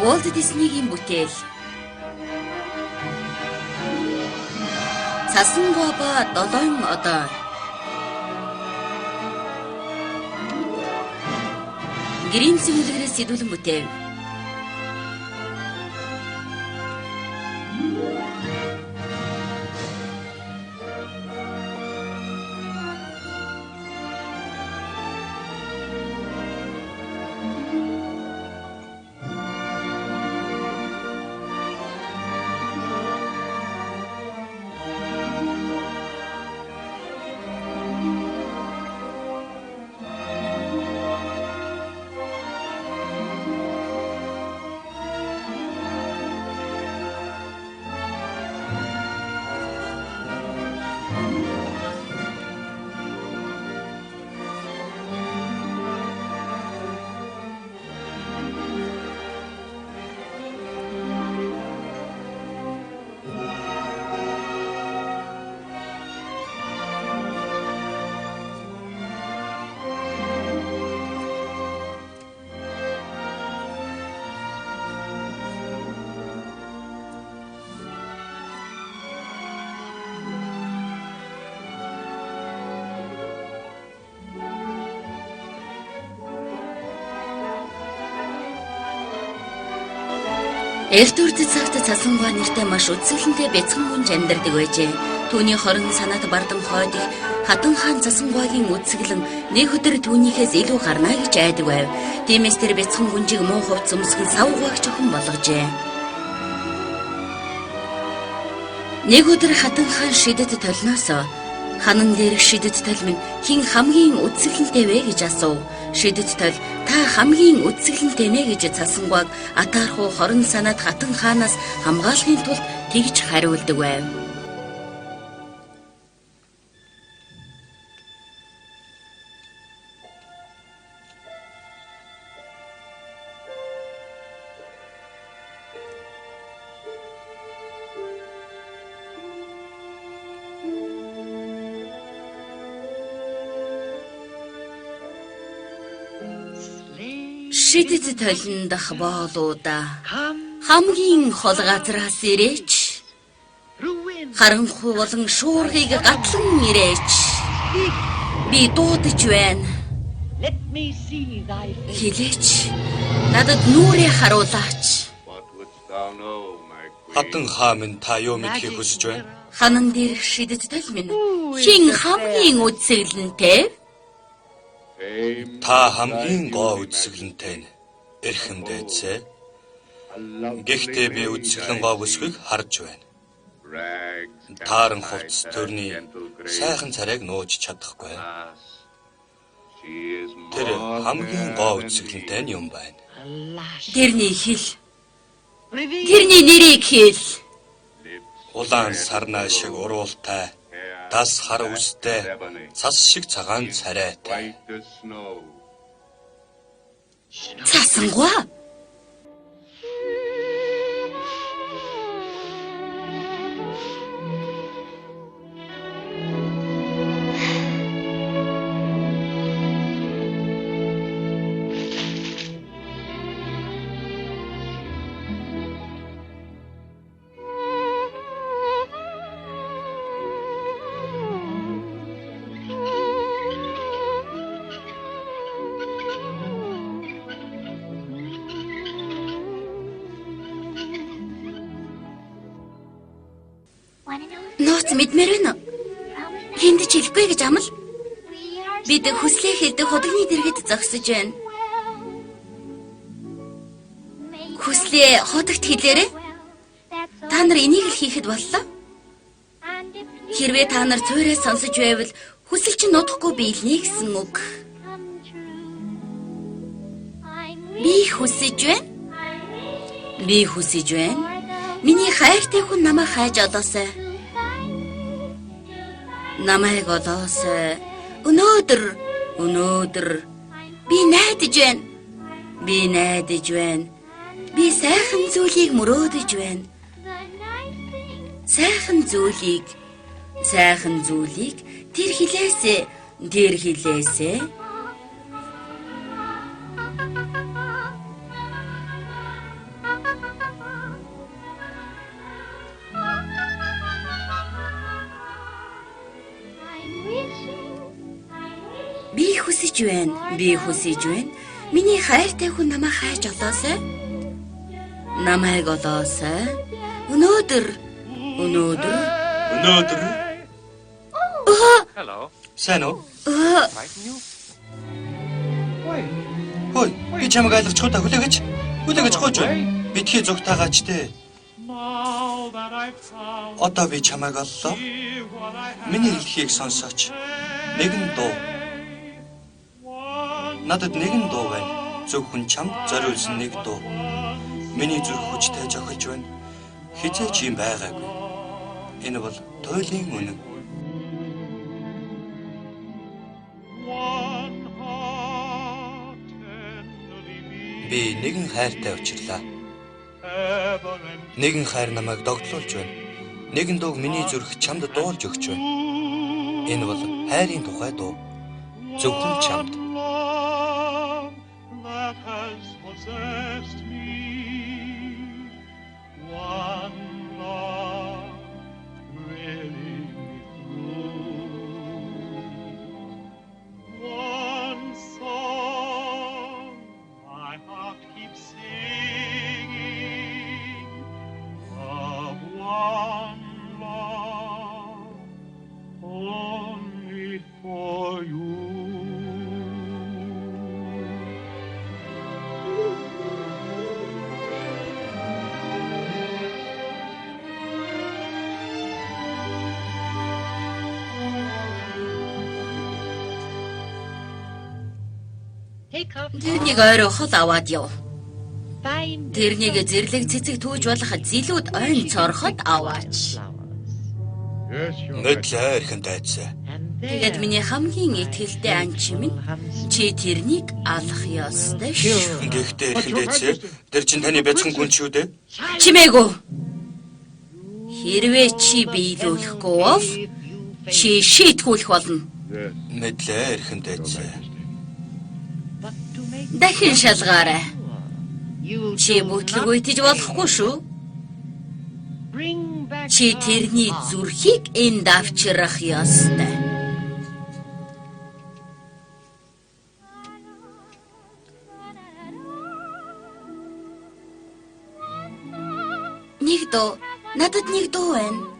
Walt Disney-ийн бүтээл. Цасангаа ба долоон одоо. Гринцэн үлгэрээс сэдвүүлэн бүтээв. Эрт үрдэд цагт цасангаа нэртэй маш үзэсгэлэнтэй бяцхан хүнж амьдардаг байжээ. Түүний хорон санаат бардан хойдох Хатан хаан цасангаагийн үзэсгэлэн нэг өдөр түүнийхээс илүү гарна гэж айдаг байв. Тиймээс тэр бяцхан хүнжийг муу хувц өмсгөн савгааг чохон болгожээ. Нэг өдөр Хатан хаан шидэд толноосоо ханан дээр шидэд тол минь хин хамгийн үзэсгэлэнтэй вэ гэж асуув. Шидэд тол та хамгийн үзэсгэлэнтэй нэ гэж цасангааг атаархуу хорон санаад Хатан хаанаас хамгаалахын тулд тэгж хариулдаг байв. Шидэд толндох боолуудаа хамгийн хол газраас ирээч. Харанхуй болон шуургыг гатлан ирээч. Би дуудаж байна. Хэлээч. Надад нүрээ харуулаач. Хатан хаан минь та юу мэдхийг хүсэж байна? Ханан дээр шидэд тол минь хин хамгийн үзэсгэлэнтэй? Та хамгийн гоо үзэсгэлэнтэй нь эрхэм дээдсэ. Гэхдээ би үзэсгэлэн гоо бүсгийг харж байна. Тааран хувцс төрний сайхан царайг нууж чадахгүй. Тэр хамгийн гоо үзэсгэлэнтэй нь юм байна. Тэрний хэл. Тэрний нэрийг хэл. Улаан сарнаа шиг уруултай, тас хар үстэй, цас шиг цагаан царайтай. Цасангаа. Нууц мэдмээр байна уу? Хэнд ч хэлэхгүй гэж амл. Бид хүслээ хэлдэг худагны дэргэд зогсож байна. Хүслээ худагт хэлээрэй. Та нар энийг л хийхэд боллоо. Хэрвээ та нар цуураа сонсож байвал хүсэл чинь нутахгүй биелнэ гэсэн үг. Би хүсэж байна. Би хүсэж байна. Миний хайртай хүн намайг хайж олоосай. Намайг олоосай. Өнөөдөр би найдаж байна. Би найдаж байна. Би сайхан зүйлийг мөрөөдөж байна. Сайхан зүйлийг тэр хилээсээ. хүсэж байна. Би хүсэж байна. Миний хайртай хүн намайг хайж олоосай. Намайг олоосай. Өнөөдөр. Hello. Сайн уу? Frighten you? Хөөе, би чамайг айлгаж удаа хүлээгэж гооч байна. Битгий зүгтаагач дээ. Одоо би чамайг оллоо. Миний хэлхийг сонсооч. Нэгэн дуу. Надад нэгэн дуу байна. Зөвхөн чамд зориулсан нэг дуу. Миний зүрх хүчтэй зохилж байна. Хизээч юм байгаагүй. Энэ бол туйлын үнэн. Би нэгэн хайртай учрлаа. Нэгэн хайр намайг догтлуулж байна. Нэгэн дууг миний зүрх чамд дуулж өгч байна. Энэ бол хайрын тухай дуу. Зөвхөн чамд. Тэрнийг ойроо хол аваад яв. Тэрнийг зэрлэг цэцэг түүж болох зилүүд ойн цорхот аваач. Мэдлээ эрхэм дайцаа. Тэгээд миний хамгийн ихтэй анчим нь чи тэрнийг алах ёстой шүү. Гэхдээ эрхэм дайцаа, тэр чинь таны бяцхан гүн шүү дээ. Чимээгүү. Хэрвээ чи биелүүлэхгүй бол чи шийтгүүлэх болно. Мэдлээ эрхэм дайцаа. Дахин шалгаарай. Чи бүтлэг үйтэж болохгүй шүү. Чи тэрний зүрхийг энд авчрах ёстой. Нэг дуу, надад нэг дуу байна.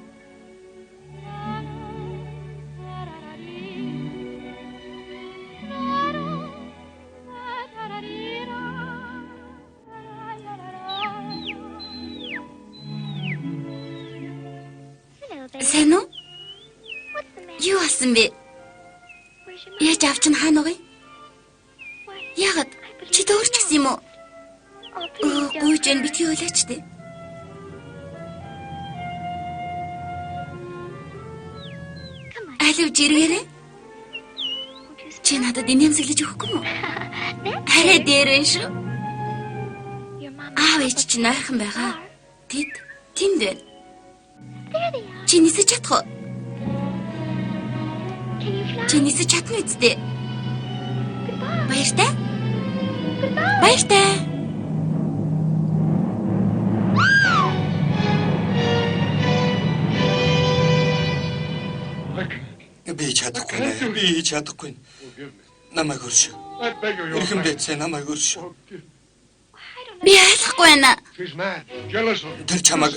Сайн уу? Юу асан бэ? Яаж авч нь хаана вэ? Яагаад чи дөөрч гисэн юм уу? Гүйж энэ битгий ойлаач дээ. Алив жиргээрээ. Чи надад инээмсэглэж өгөхгүй юу? Хараа дээрэн шүү. Аав ээж чи найрхан байгаа. Тэнд байна. Чи нисэж чадах уу? Чи нисэж чадна үсттэй. Баяртай. Би чадахгүй. Намайг өршөө. Эрхэм дайцаа намайг өршөө. Би ойлгохгүй байна. Тэр чамайг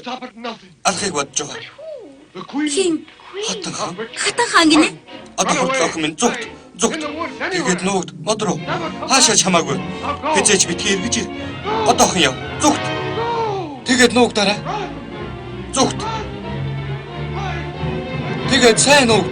алахыг бодож байгаа. Хин хатан хаан гинэ. Одоо хотлох минь зүгт. Тэгээд нуугд мод руу хаашаа чамаагүй. Хизээч битгий эргэж ир. Одоохон яв. Зүгт. Тэгээд нуугдаарай. Зүгт. Тэгээд сайн нууг.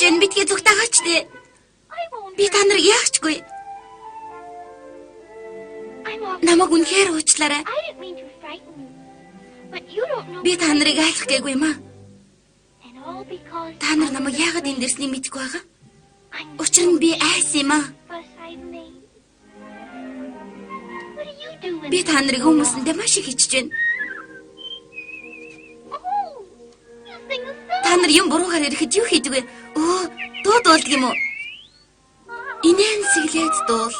Жин битгий зүгтаагаач дээ. Би та нарыг яахчгүй. Намайг үнэхээр уучлаарай. Би та нарыг айлах гээгүй юм аа. Та нар намайг яагаад энд ирснийг мэдэхгүй байгаа? Учир нь би айс юм аа. Би та нарыг хүмүүсэндээ маш их хичж байна. Та нар юм буруугаар ирэхэд юу хийдэг вэ? Дуу дуулдаг юм уу? Инээнсэглээд дуул.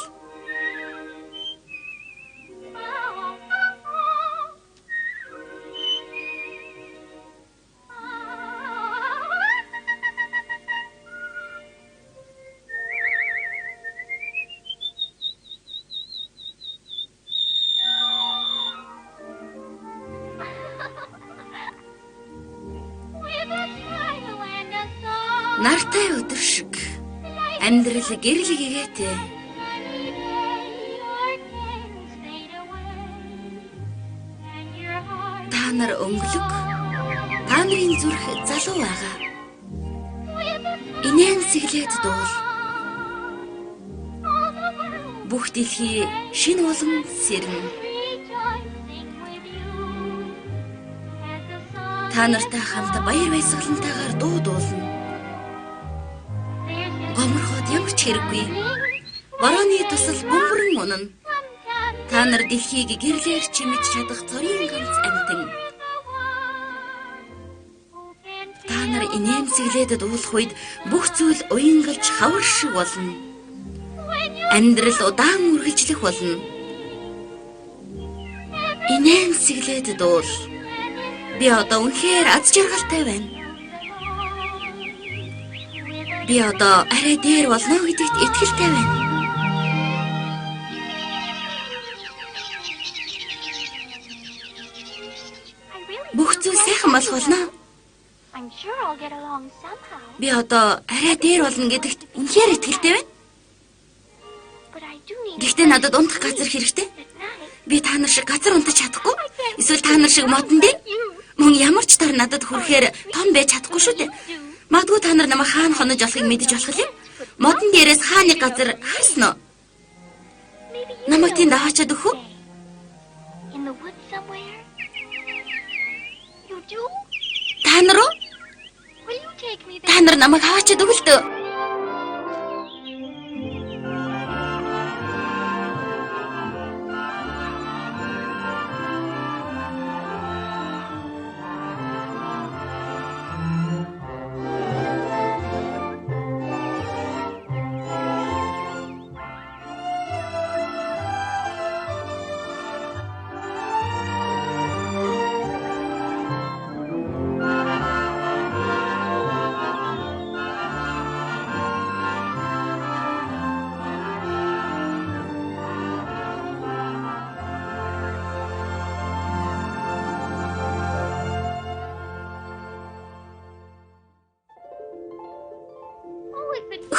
Нартай өдөр шиг амьдрал гэрэл гэгээтэй. Та нар өнгөлөг. Та нарын зүрх залуу байгаа. Инээнсэглээд дуул. Бүх дэлхий шинэ болон сэрнэ. Та нартай хамт баяр баясгалантайгаар дуу дуулна. Гоморхоод ямар ч хэрэггүй. Борооны тусал бөмбөрөн унана. Та нар дэлхийг гэрлээр чимэж чадах цорын ганц амьтан. Та нар инээмсэглээд дуулах үед бүх зүйл уянгалж хавар шиг болно. Амьдрал удаан үргэлжлэх болно. Инээмсэглээд дуул. Би одоо үнэхээр аз жаргалтай байна. Би одоо арай дээр болно гэдэгт итгэлтэй байна. Бүх зүйл сайхан болох болно. Би одоо арай дээр болно гэдэгт үнэхээр итгэлтэй байна. Гэхдээ надад унтах газар хэрэгтэй. Би та нар шиг газар унтаж чадахгүй. Эсвэл та нар шиг модон дээр мөн ямар ч төр надад хүрэхээр том байж чадахгүй шүү дээ. Магадгүй та нар намайг хаана хонож олохыг мэдэж болох юм. Модон дээрээс хааны газар харсан уу? Намайг тэнд аваачаад өгөх үү? Та нар уу? Та нар намайг аваачаад өгөл дөө.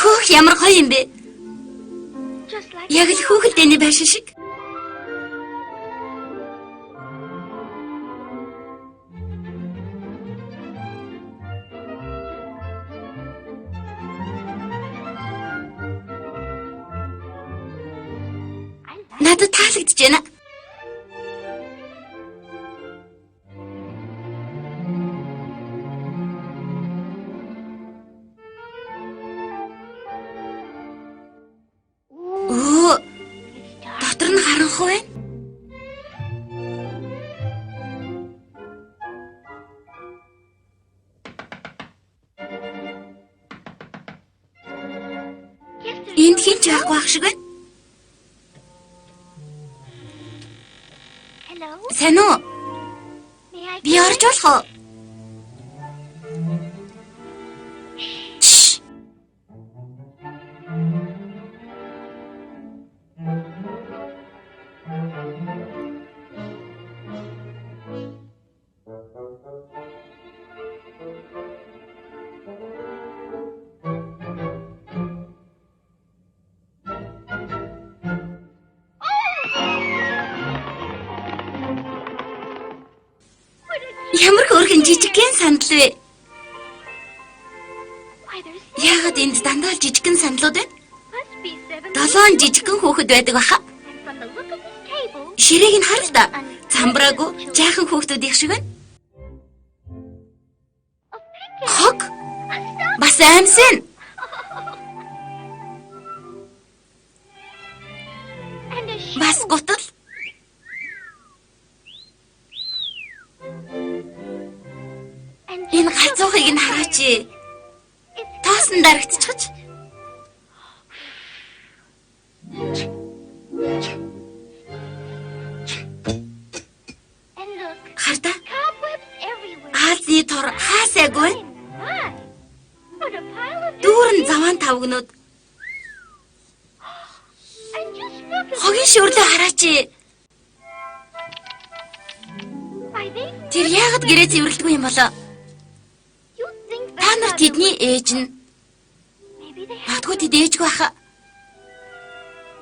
Хөөх ямар гоё юм бэ? Яг л хүүхэлдэйний байшин шиг. Надад таалагдж байна. Дотор нь харанхуй байна. Энд хинч байхгүй ах шиг байна. Сайн уу? Би орж болох уу? Ямар хөөрхөн жижигхэн сандал вэ? Яагаад энд дандаа жижигхэн саналууд байна? Must be 7. 7 жижигхэн хүүхэд байдаг баха. And from the look of this table, Ширээг нь хар л да. Замбраагүй жаахан хүүхдүүд их шиг байна. a pigeon. Хог A stop. бас аимсэн. And a shoe. Бас гутал. And Энэ just галзуухыг нь хараач. it's Тоосон дарагдчихж. And look, Харда. cobwebs everywhere. Аазны тор хаасайгүй. My, what a pile of Дүүрэн заваан тавгнууд. And just look at Хогийн шүрлээ хараач. Are they? Тэр яагаад гэрээ цэвэрлдэггүй юм болоо? You think Та that's нар not тэдний ээж нь. Maybe they have. Магадгүй тэд ээжгүй баха.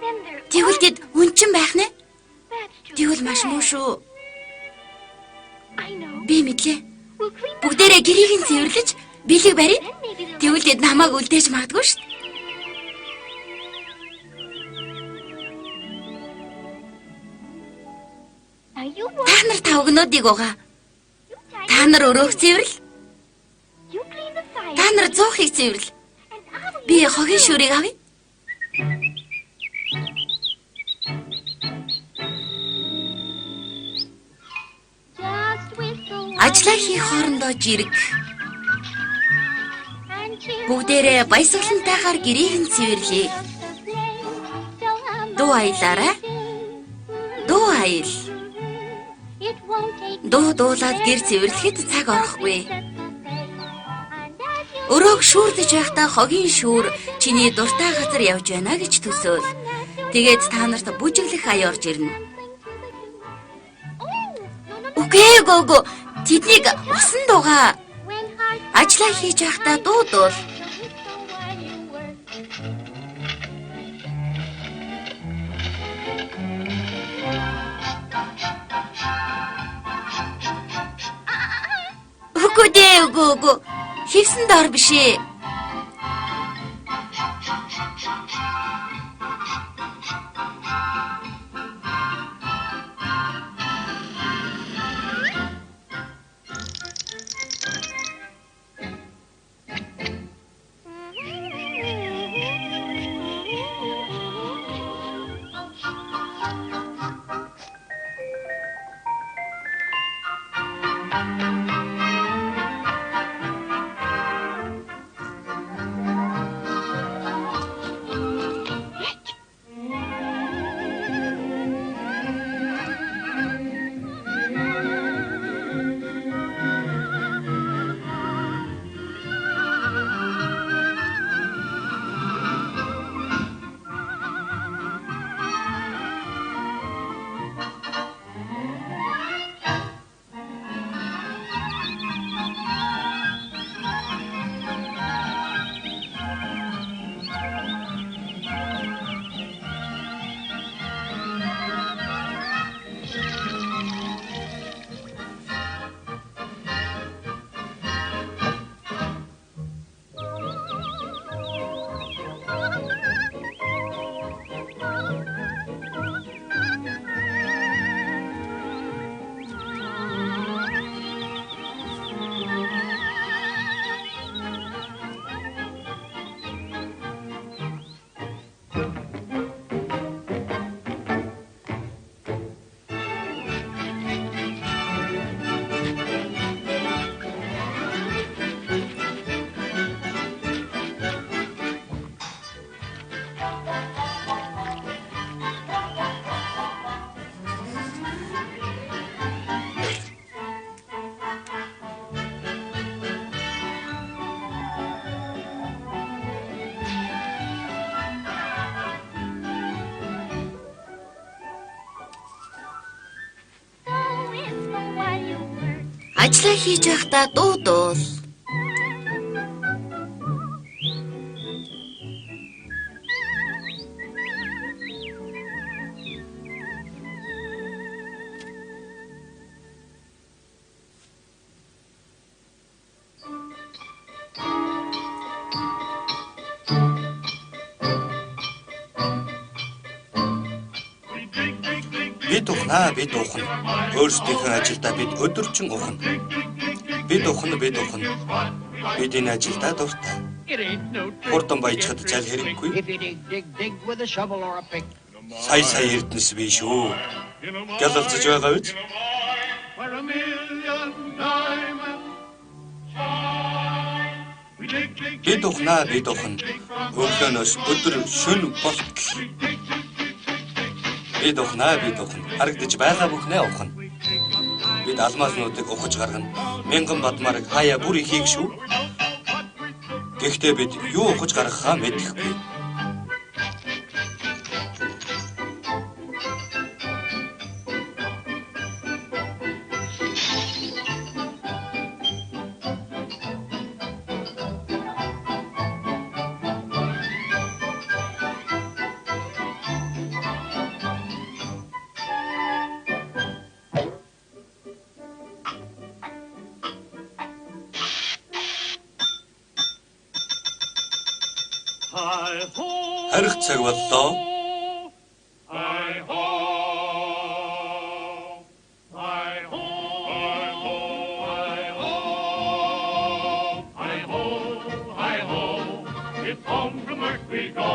Then they're. Тэгвэл тэд үнчин байх нэ? That's too Тэгвэл маш bad. муу шүү. I know. Би мэдлээ. We'll clean the Бүгдээрээ гэрийг нь цэвэрлэж бэлэг барья. Then maybe they'll. Тэгвэл тэд намайг үлдээж магадгүй шүү. Now you Та walk. нар тавгнуудыг угаа. You tie. Та нар өрөөх цэвэрлэл. You clean the fire. Та нар зуухыг цэвэрлэл. And I'll. Би хогийн шүрийг авъя. Just whistle. Ажлаа хийх хоорондоо жирэг. And cheer. Бүгдээрээ баясгалантайгаар гэрийг нь цэвэрлэе. Дуу аялаарай. Дуу аял. It won't take. Дуу дуулаад гэр цэвэрлэхэд цаг орохгүй. Өрөөг шүүрдэж байхдаа хогийн шүүр чиний дуртай газар явж байна гэж төсөөл. Тэгээд та нарт бүжиглэх ая орж ирнэ. Үгүй гоо. Тэднийг усан дуугаа. Ажлаа хийж байхдаа дуу дуул. Үгүй. Хийсэн дор биш ээ. Ажлаа хийж байхдаа дуу дуул. Бид ухнаа, бид ухна. Өөрсдийнхөө ажилдаа бид өдөржин ухна. Бид ухна. Бид энэ ажилдаа дуртай. Хурдан баяжхад зал хэрэггүй. Сая эрдэнэс биш үү? Гялалцаж байгаа үз? Бид ухнаа. Өглөөнөөс өдөр шөнө болтол. Бид ухнаа. Харагдаж байгаа бүхнээ ухна. Бид алмаазнуудыг ухаж гаргана. Мянган бадмарыг хаяа бүр ихийг шүү. Гэхдээ бид юу ухаж гаргахаа мэдэхгүй. Харих цаг боллоо. It's home from work we go.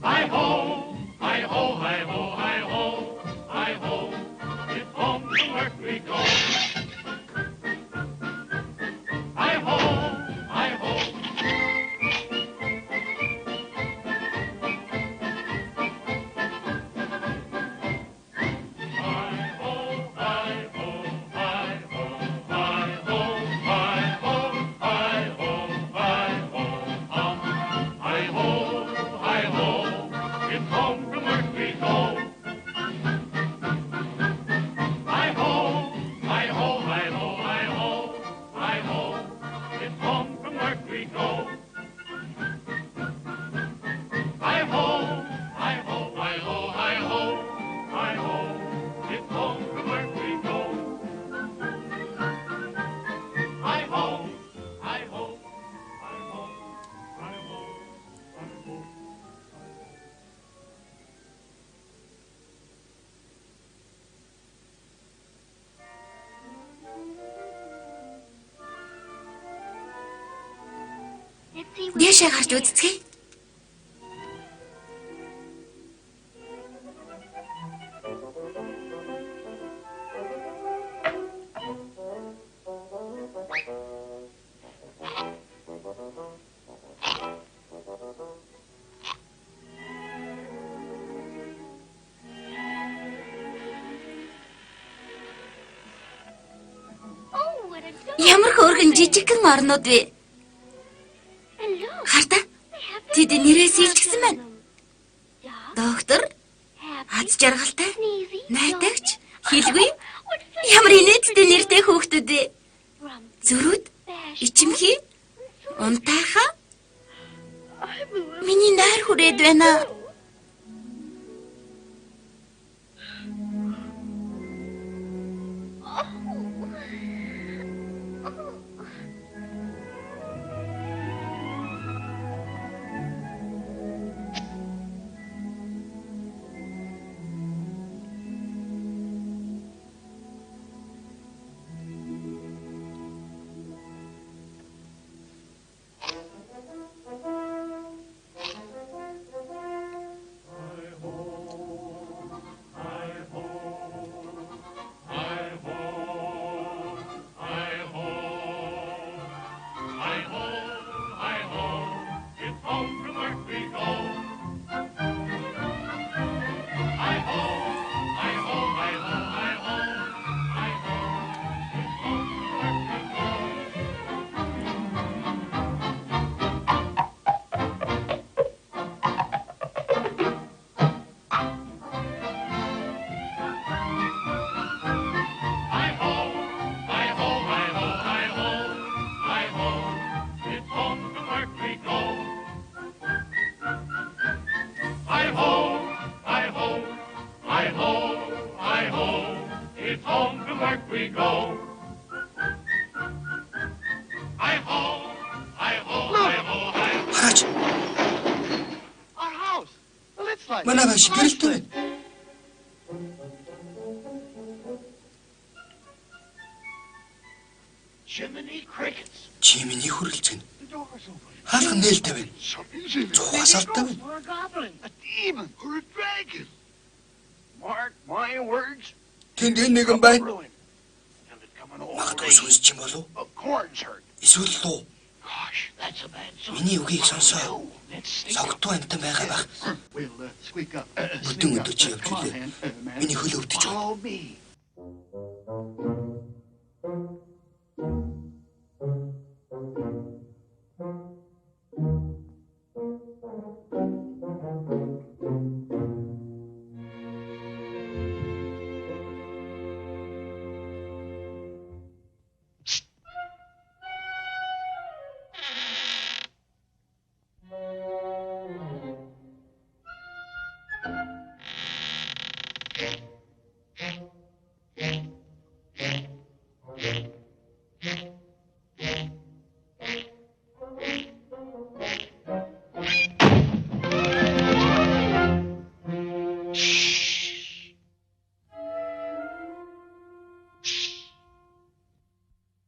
Hi ho, hi ho, hi ho, hi ho, hi ho. It's home from work we go. Hi ho, hi ho. Дээшээ гарч үзцгээе. Ямар хөөрхөн жижигхэн орнууд вэ? Хардаа. Тэд нэрээс илчсэн байна. Доктор, аз жаргалтай, найдагч, хэлгүй. Ямар инээдтэй нэртэй хүүхдүүд вэ? Зүрүүд, ичимхий, унтайхаа. Миний найр хүрээд байна. Манай маш гэрэлтэй байна. Jiminy crickets. Чимэний хүрэлцэн. The door's open. Хаалхан нээлттэй байна. Something's in there. Цухаас алтай байна. Or a goblin, a demon, or a dragon. Mark my words. Тэнд нэгэн байна. Ruin. And it coming all Магадгүй day. сүнс ч юм болов. A corn's hurt. Эсвэл луу. Gosh, that's a bad sign. Миний үгийг сонсоо. No, let's sneak up. Согтуу амтан байгаа байх. We'll squeak up. Бүдүүн Sneak up. өдөр чи явж Come on, үлээ. man. Миний хөл өвдөж байна. Follow me.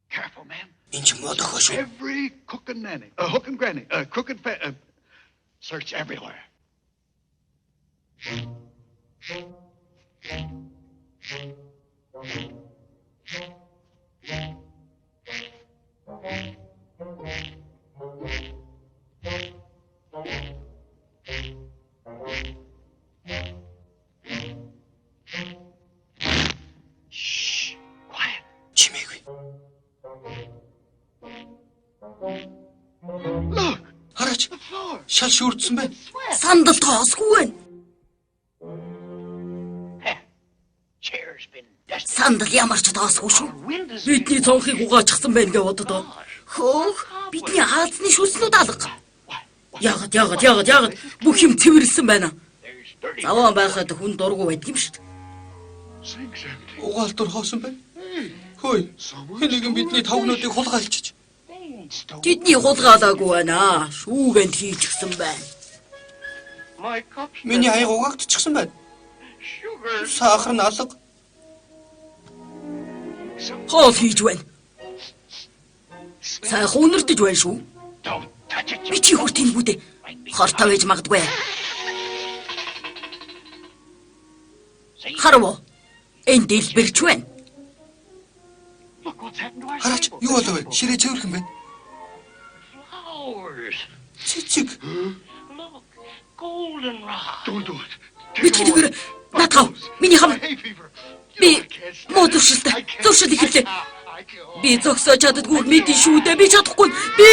Careful, man. Энд ч модох шүү. Every cook and nanny, hook and granny, crooked search everywhere. Shh, quiet. Чимээгүй. Look, Хараач. the floor. Шал шүрдсэн байна. Sweat. Сандал тоосгүй байна. Chair's been dusted. Сандал ямар ч тоосгүй шүү. Our wind is Бидний цонхыг угаачсан байна гэж боддоо. Хөөх, бидний хаазны шүснүүд алга. Яагаад бүх юм цэвэрлсэн байна. There's dirty Заван байхад хүн дургу байдаг юм шүү дээ. sinks empty. Угаалтур хоосон байна. Hey, Хөөе. someone Хэн нэгэн бидний тавгнуудыг хулгайлчиж. They ain't stolen Тэдний хулгайлаагүй байна. Шүүгэнд хийчихсэн байна. my cups. Миний аяг угаагдчихсан байна. Sugar. Сахар нь алга. Хоол хийж байна. Сайхан үнэртэж байна шүү. Don't touch it. Би чи хүрт тэнгүү дээ. Хортой байж магадгүй. See? Харав. Энд дэлбэрч байна. Look what's happened to our Хараач, table. юу болов вэ? Ширээ цэвэрхэн байна. Flowers. Цэцэг. Look, goldenrod. Don't do it. Бичгээр натав. Миний хам. Hay fever. Би муу зуршилтай. Зуршил ихэрлээ. Би зогсоо чаддгүй мэдэн шүү дээ. Би чадахгүй. Би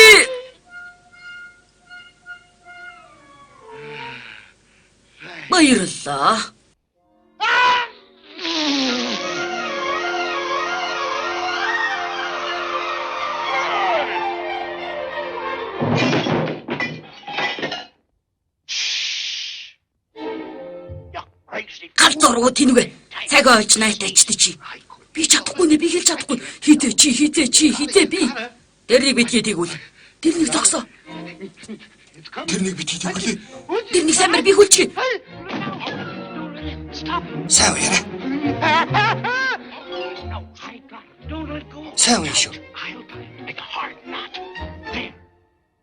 баярлалаа. Галзууруу тэнвэ. Цаг олж найтай ч чи. Би чадахгүй нэ, би хэлж чадахгүй. Хизээ би. Тэрнийг битгий тэгвэл. Тэрнийг зогсоо. Тэрнийг бид хийдэг үлээ. Тэрнийг самар би хүлчээ. Сайн уяараа. Don't let go. Сайн уяа шүү. I'll tie it like a hard knot. There.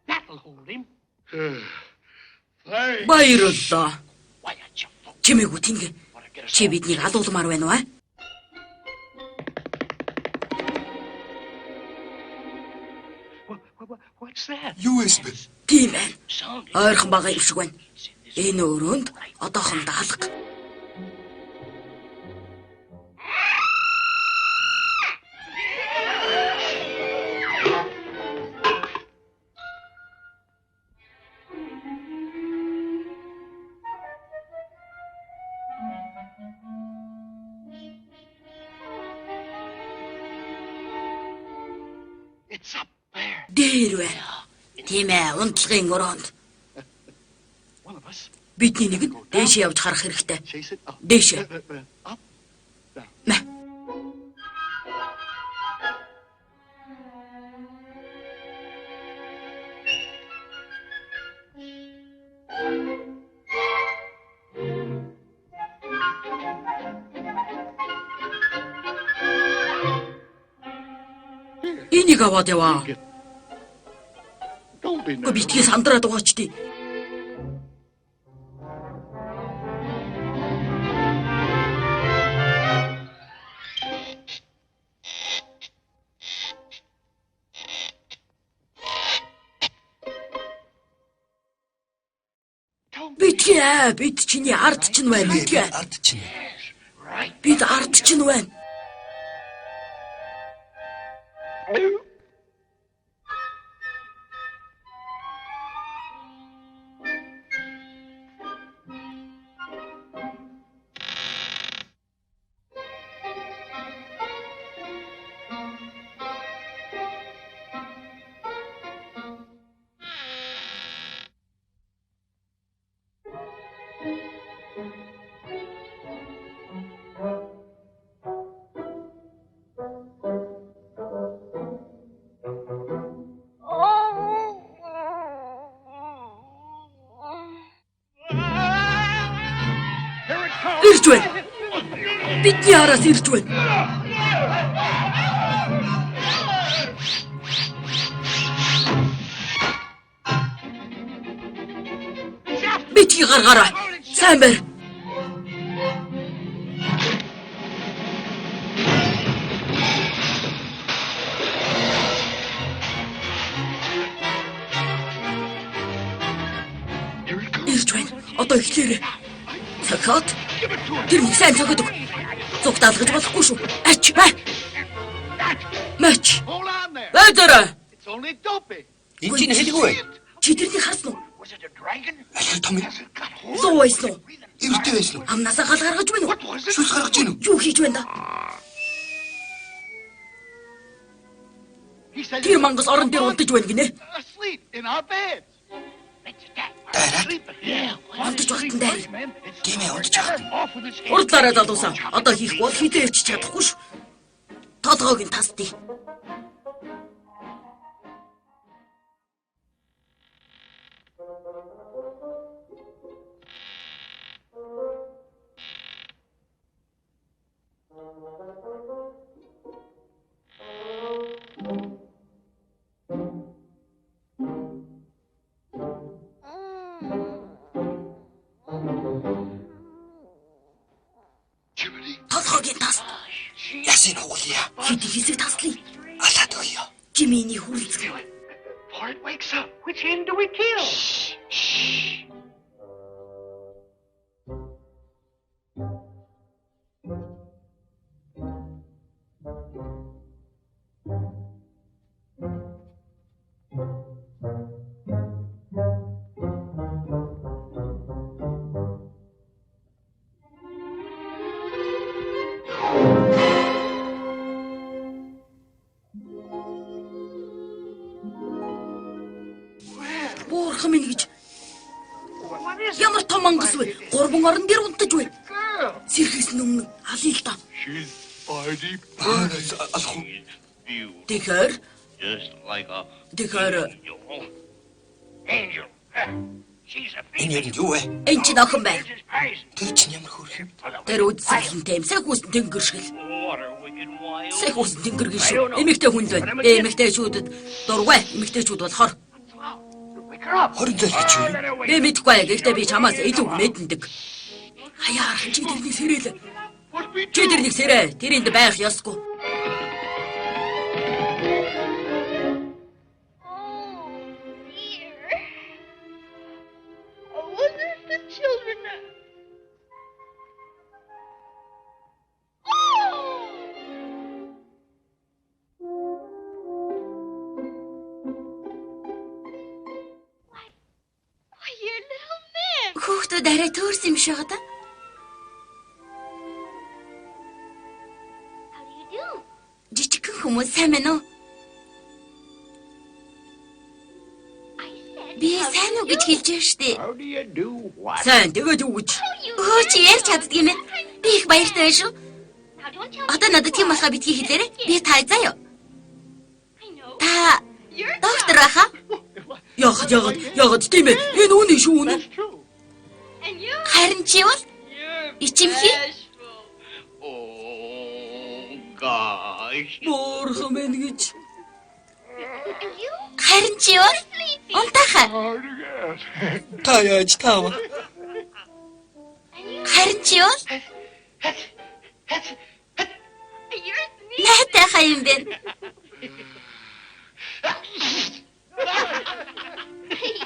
That'll hold him. Thanks. Баярлалаа. Why aren't you folk? Чимээгүй тэнгэ. Wanna get us Чи биднийг алуулмаар байна уу? What's that? Юу эсбэ? Тийм байна. Sound Ойрхон байгаа юм шиг байна. Энэ өрөөнд одоохондоо алга. It's up there. Дээр байна. Тийм ээ, унтлагын өрөөнд. One of us. Бидний нэг нь дээшээ явж харах хэрэгтэй. Chase it up. Дээшээ. Up. Мэ. Энийг аваад яваа. Don't be Өө nervous. битгий сандраад байгаа ч тий. Битгий бид чиний ард чинь байна. Битгий. Ард чинь. Бид ард чинь байна. Ирж байна. Бидний араас ирж байна. Битгий гаргаараа. Сайн байна. Ирж байна. Одоо эхлээрэй. Цохот. Тэр нэг сайн цохот өг. Зүг даалгаж болохгүй шүү. Ач. Мач. Hold on there. Бэдэрэ. It's only Dopey. Энд чинь хэлгүй. Чи тэрнийг харсан уу? Was it a dragon? Алхир том юм. Got hold. Зуу байсан уу? Эвэртэй байсан уу? Амнасаа гал гаргаж байна уу? What was it? Шүс гаргаж гин үү? Юу хийж байна да? He said Тэр мангас орон дээр унтаж байна гинэ. asleep in our beds. Дайраад. Унтаж багтан дайр. Тийм ээ, унтаж багт. Урдлаараа залуусаа. Одоо хийх бол хизээч чадахгүй шүү. Толгойг нь тасдий. Толгойг нь тас. Ясын хугlia. Хэд хэсэг таслая. Алаад өгье. Жиминий хүрлцэг. Before it wakes up, which end do we kill? Буурхан минь гэж. What is Ямар том мангас вэ? Гурван орон дээр унтаж байна. girl? Сэрхээс өмнө алъя л та. She's mighty Алах. beautiful, Тэгэхээр just like a тэгэхээр angel. She's a Энэ юу юу вэ? энэ ч охин байна. This is Tyson. Тэр чинь ямар хөр? Тэр үдсэлэнтэй сайхүүс тэнгэр шиг л. Water wicked wild. Сайхүүс тэнгэр гэж шүү. Эмэгтэй хүн л байна. Эмэгтэйчүүдэд дургай. Эмэгтэйчүүд болохоор Wake her up. Хорин зал гэж юу? Let her wake. би мэдгүй аа. Гэхдээ би чамаас илүү мэддэг. Хаяа чи тэрний сэрэл. What we Чи do? тэрний сэрэ. Тэрэнд байх ёсгүй. Oh, dear. I wonder if the children are... Oh! Why, your little man. Хүүхдүүд арай төөрсөн юм шиг одоо. How do you do? Жижигхэн хүмүүс сайн байна уу? I said... Би how do сайн you уу гэж do? хэлж байна шүү дээ. How do you do what? Сайн тэгээд юу гэж? Өө чи яаж чаддаг юм бэ? Би их баяртай байна шүү. Now don't tell me... Одоо надад тийм болохоо битгий хэлээрэй. Би та заяа. I know. Та You're доктор баха? Ягаад тийм ээ? Энэ үнэн шүү үнэн. That's true. And you... Харин чи бол You're ичимхий? bashful. Oh, gosh. Буурхан байна гэж. And you? Харин чи юу? Унтахаа. Hard to get. Та яаж таава? Харин чи юу? You're me. Найтай хаа юм бэ?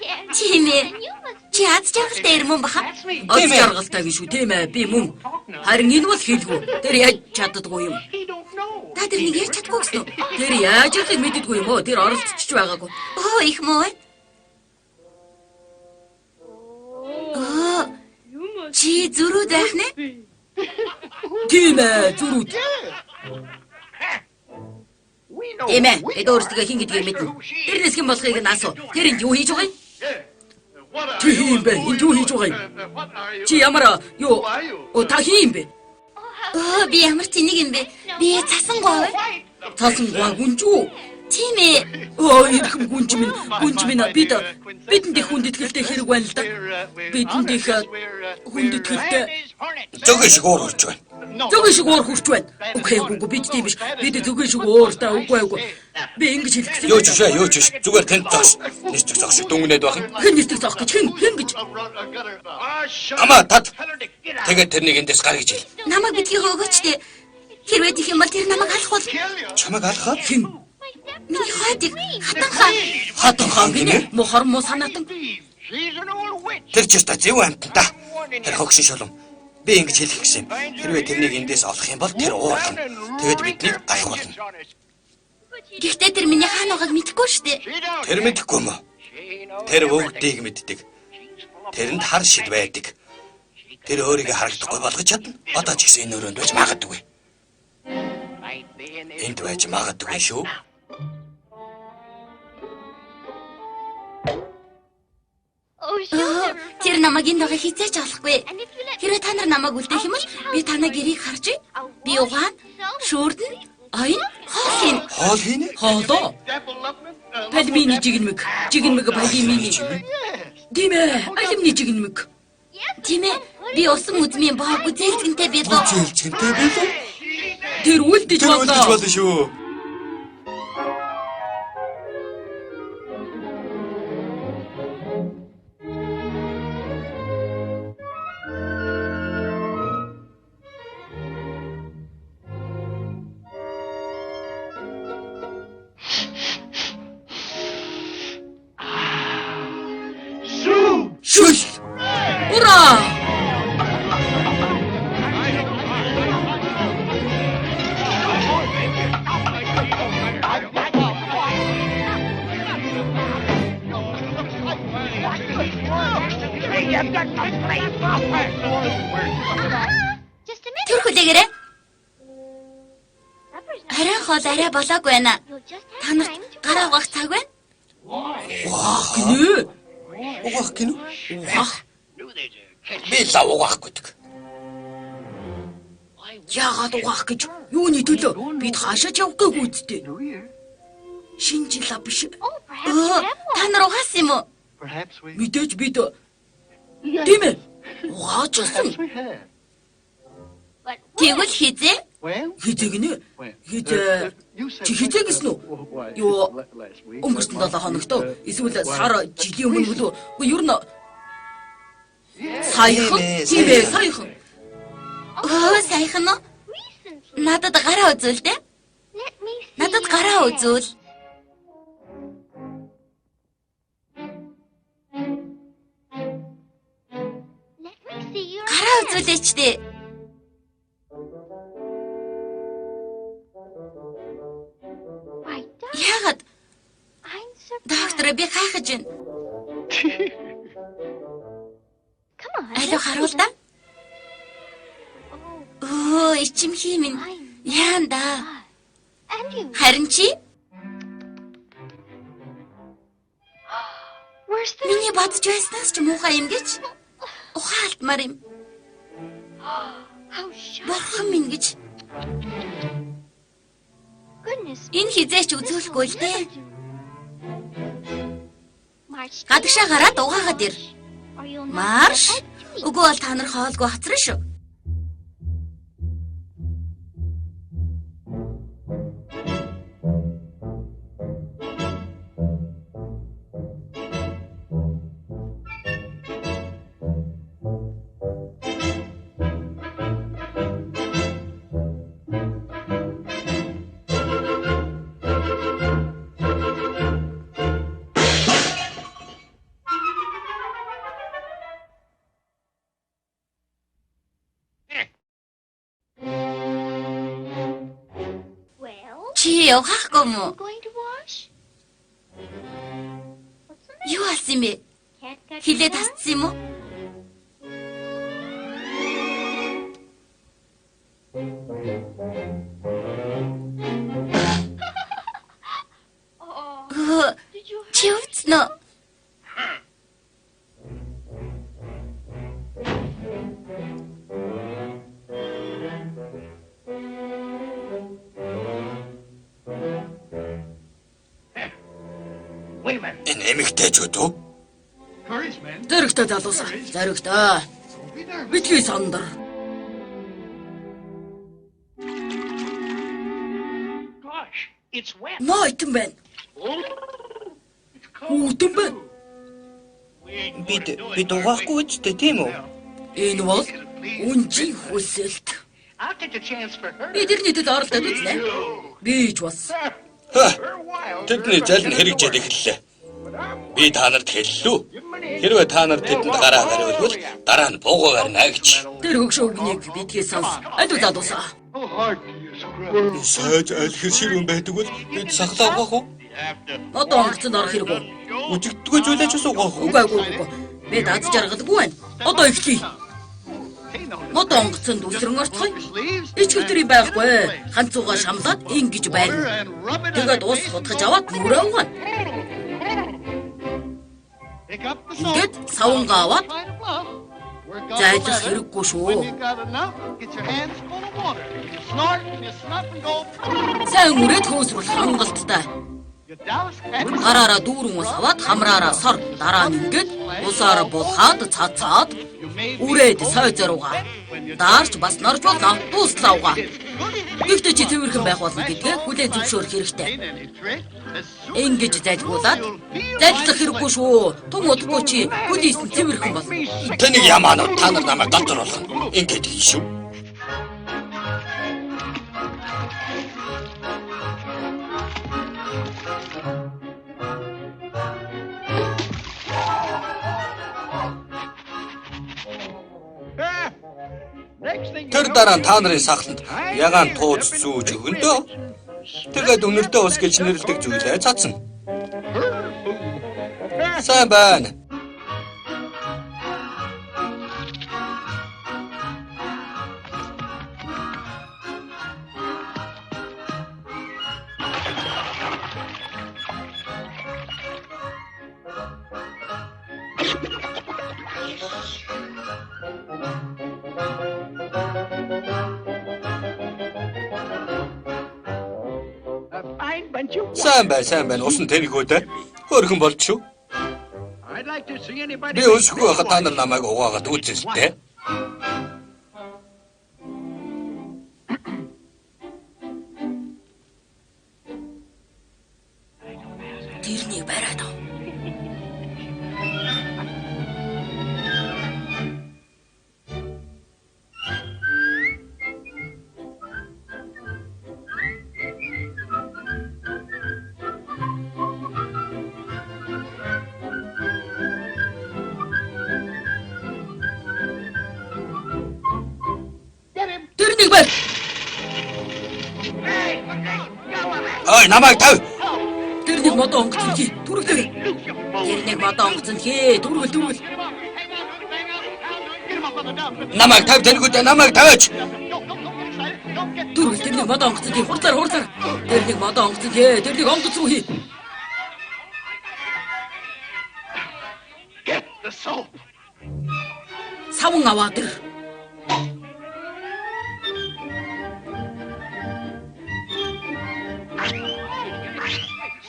Yes. Тийм ээ. And you must. Чи аз жаргалтай ирмэн баха? Аз жаргалтай гэж шүү тийм ээ. Би мөн. Харин энэ бол хэлгүй. Тэр яаж чаддгүй юм? He don't know. Та тэр нэг ярьж чадахгүй гэсэн үү? Тэр яаж яахыг мэддэггүй юм уу? Тэр оролцож байгаагүй. Оо их муу. Оо You must. чи зүрүүд байх нэ? Тийм ээ, зүрүүд. We know. Тийм ээ. Бид өөрсдөө хин гэдгийг мэднэ. Тэрнээс хэн болохыг нь асуу. Тэр энд юу хийж байгаа юм? What are Чи you юм бэ? Энд юу хийж байгаа юм? What are you? Чи ямар юу? О та хин юм бэ? Оо би ямар тэнэг юм бэ? Би цасан гоо. Цаасан гоо гүнжүү. Тийм ээ. Оо ирхэм гүнж минь бидэнд их хүнд итгэлтэй хэрэг байна л да. Бидэнд их хүнд итгэлтэй зөгийн шиг уур хурж байна. Зөгийн шиг уур хурж байна. Үгүй бид тийм биш. Бид зөгийн шиг уур та үгүй. Би ингэж хэлчихсэн. Юу ч биш. Зүгээр тэнд зогс. Нэрч зогс дүнгнээд байх юм. Хэн нэрч зогс гэж хэн гэж. Амаа тат. Тэгээд тэрнийг эндээс гар гэж хэл. Намайг битгий хөөгөөч дээ. Хэрвээ тийх юм бол тэр намайг алах бол Чамайг алхаа? Хэн? миний хойдыг хатан хаан. Хатан хаан гинэ? Мохор муу санаатан. She's an old witch. Тэр ч ёстой зөв амтан та. Тэр хогшин шолом. Би ингэж хэлэх гэсэн юм. Хэрвээ тэрнийг эндээс олох юм бол тэр уурлана. Тэгээд биднийг алах болно. Гэхдээ тэр миний хаан байгааг мэдэхгүй шүү дээ. Тэр мэдэхгүй юм уу? Тэр бүгдийг мэддэг. Тэрэнд хар шид байдаг. Тэр өөрийгөө харагдахгүй болгож чадна. Одоо ч гэсэн энэ өрөөнд байж магадгүй. Энд байж магадгүй шүү. Oh, she'll never. Тэр намайг энд байгаа хизээч олохгүй. And if you let me. Хэрвээ та нар намайг үлдээх юм бол би танаа гэрийг харж би угаан, шүүрдэн, оён, хоол хийн. Хоол хийнэ? Хоолоо. Пальмины жигнэмэг пальмины. Тийм ээ, алимны жигнэмэг. Тийм ээ. Би усан үзмийн боо гүзээлцгэнтэй билүү. Зээлчгэнтэй байлаа. Тэр үлдэж болно шүү. Шүш! Ура! Just a minute. Тэр хүлээгээрээ. Supper's not. Арай хоол арай болоогүй байна. You'll just Та have нарт time to. гараа угаах цаг байна. Гинэ? Угаах гинэ? Угаах. Би лав угаах гэдэг. Яагаад угаах гэж? Юуны төлөө? Бид хаашаач явах гээгүй үсттэй. Шинэ жил ав биш. Oh, perhaps Оо, you have та one. нар угаасан юм уу? Perhaps we. Мэдээж бид тийм ээ. Угаачсан. We have. But Тэгвэл хизээ? Well. Хизээ гинэ? Well. Хизээ. You said. Чи хизээ гэсэн үү? Юу? Last week. Өнгөрсөн 7 хоногт эсвэл сар жилийн өмнө болов уу? Юу нь саяхан тийм ээ саяхан. Оо, сайхан уу? recently. Надад гараа үзүүл дээ. Let me see. Надад гараа үзүүл. Let me see your. Гараа үзүүлээч дээ. Why, Doc, Яагаад I'm surprised. доктор би хайхаж байна. Come on. Алуу харуул да. Oh, Оо, ичимхий минь. Яанда. and you. Харин чи Where's the? миний бодож байснаас ч муухай юм гэж ухаалтмаар юм. How shy. Бурхан минь гэж Goodness. энэ хизээч үзүүлэхгүй л дээ. March. Гадагшаа гараад угаагаад ир. Or you'll not Марш. get back to me. Үгүй бол та нар хоолгүй хоцроо шүү. Чи явахгүй мó? Going to wash? Юу асан юм бэ? Can't get Хилээ to wash? тасцсан юм уу? Oh, did you Чи өвцөн үү? Wait a minute. Энэ эмэгтэйчүүд үү? Courage, man. Зөрөгтэй залуусаа. Зөрөгтэй. Don't be nervous. Битгий сандар. Gosh, it's wet. Нойтон байна. It's cold. Үүдэн байна. We ain't Бид gonna do it, бид are we? угаахгүй үстэй тийм үү? Энэ бол үнжийн хүсэлт. I'll take a chance for her. Би тэрний дэд оролдоод үзнэ. Би ч бас. Ха. Her wild. Тэдний залн хэрэгжээд эхэллээ. Би та нарт хэллүү. Хэрвээ та нар тэдэнд гараа бариулвал дараа нь буугаа барина гэж. Тэр хөгшөөгнийг битгий сонс. Альв залуусаа. How hard do you scrub? Сайж аль хэр ширүүн байдаг бол бид сахлаа угаах уу? Одоо онгоцонд орох хэрэг үү? Үжигдгүй зүйлэж ус угаах уу? Үгүй. Би даз жаргалгүй байна. Одоо эхлэе. Мод онгоцонд үсрэн орцгоё. Ичгэртри байхгүй. Ханцууга шамлаад ингэж байна. Тэгээд ус хутгаж аваад мөрөө угаана. Ингээд савнгаа аваад зайлах хэрэггүй шүү. Сайн үрээд хөөсрөл хангалттай. Гараараа дүүрэн ус аваад хамраараа сор дараа нь ингээд усаараа булхаад цацаад үрээд сой зоруугаа. Даарч бас норж болно. Дуслаа угаа. Гэхдээ чи төвөрхөн байх болно гэдгээ хүлээн зөвшөөрөх хэрэгтэй. Ингэж зайлгуулад зайлах хэрэггүй шүү. Том удахгүй чи хүлээсэн төвөрхөн болно. Тэнийг ямаанууд та нар намайг дотор болгоно. Ингээд хийн шүү. Тэр дараа нь та нарын сахланд ягаан тууз зүүж өгөндөө. Тэгээд өнөртөө ус гэж нэрлдэг зүйлээ цацсан. Сайн байна. Сайн байна. Усан тэнхүүдээ хөөрхөн болж шүү. Би өсөхгүй байхад та нар намайг угаагаад үзэн л дээ. Тэрнийг бариад ав. Тэрнийг бар. Ой, намайг тав. Тэрнийг модон онгоцон хий. Түргэлээ. Тэрнийг модон онгоцон хий. Түргэл. Намайг тав тэнхүүдээ намайг тавьж. Түргэл тэрнийг модон онгоцон хий. Хурцаар. Тэрнийг модон онгоцон хий. Тэрнийг онгоц руу хий. Get the soap. Савн аваад ир.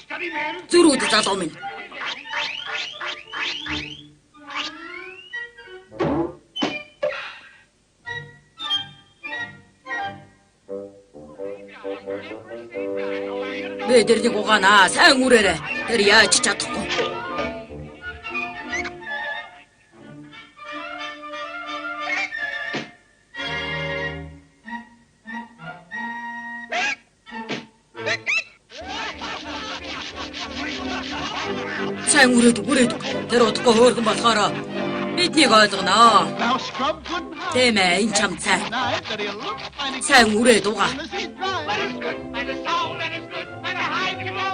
Study man. Зүрүүд залуу минь. Би тэрнийг угаана. Сайн үрээрээ. Тэр яаж чадахгүй. Сайн үрээд. Тэр удахгүй хөөрхөн болохоор Биднийг ойлгоно. Now scrub good and hard. Тэмээ энэ чам цай. Night that he'll look fine and Сайн үрээ дугаа. unless he's dry. Let us good, let us soul, let us good, let us high to go.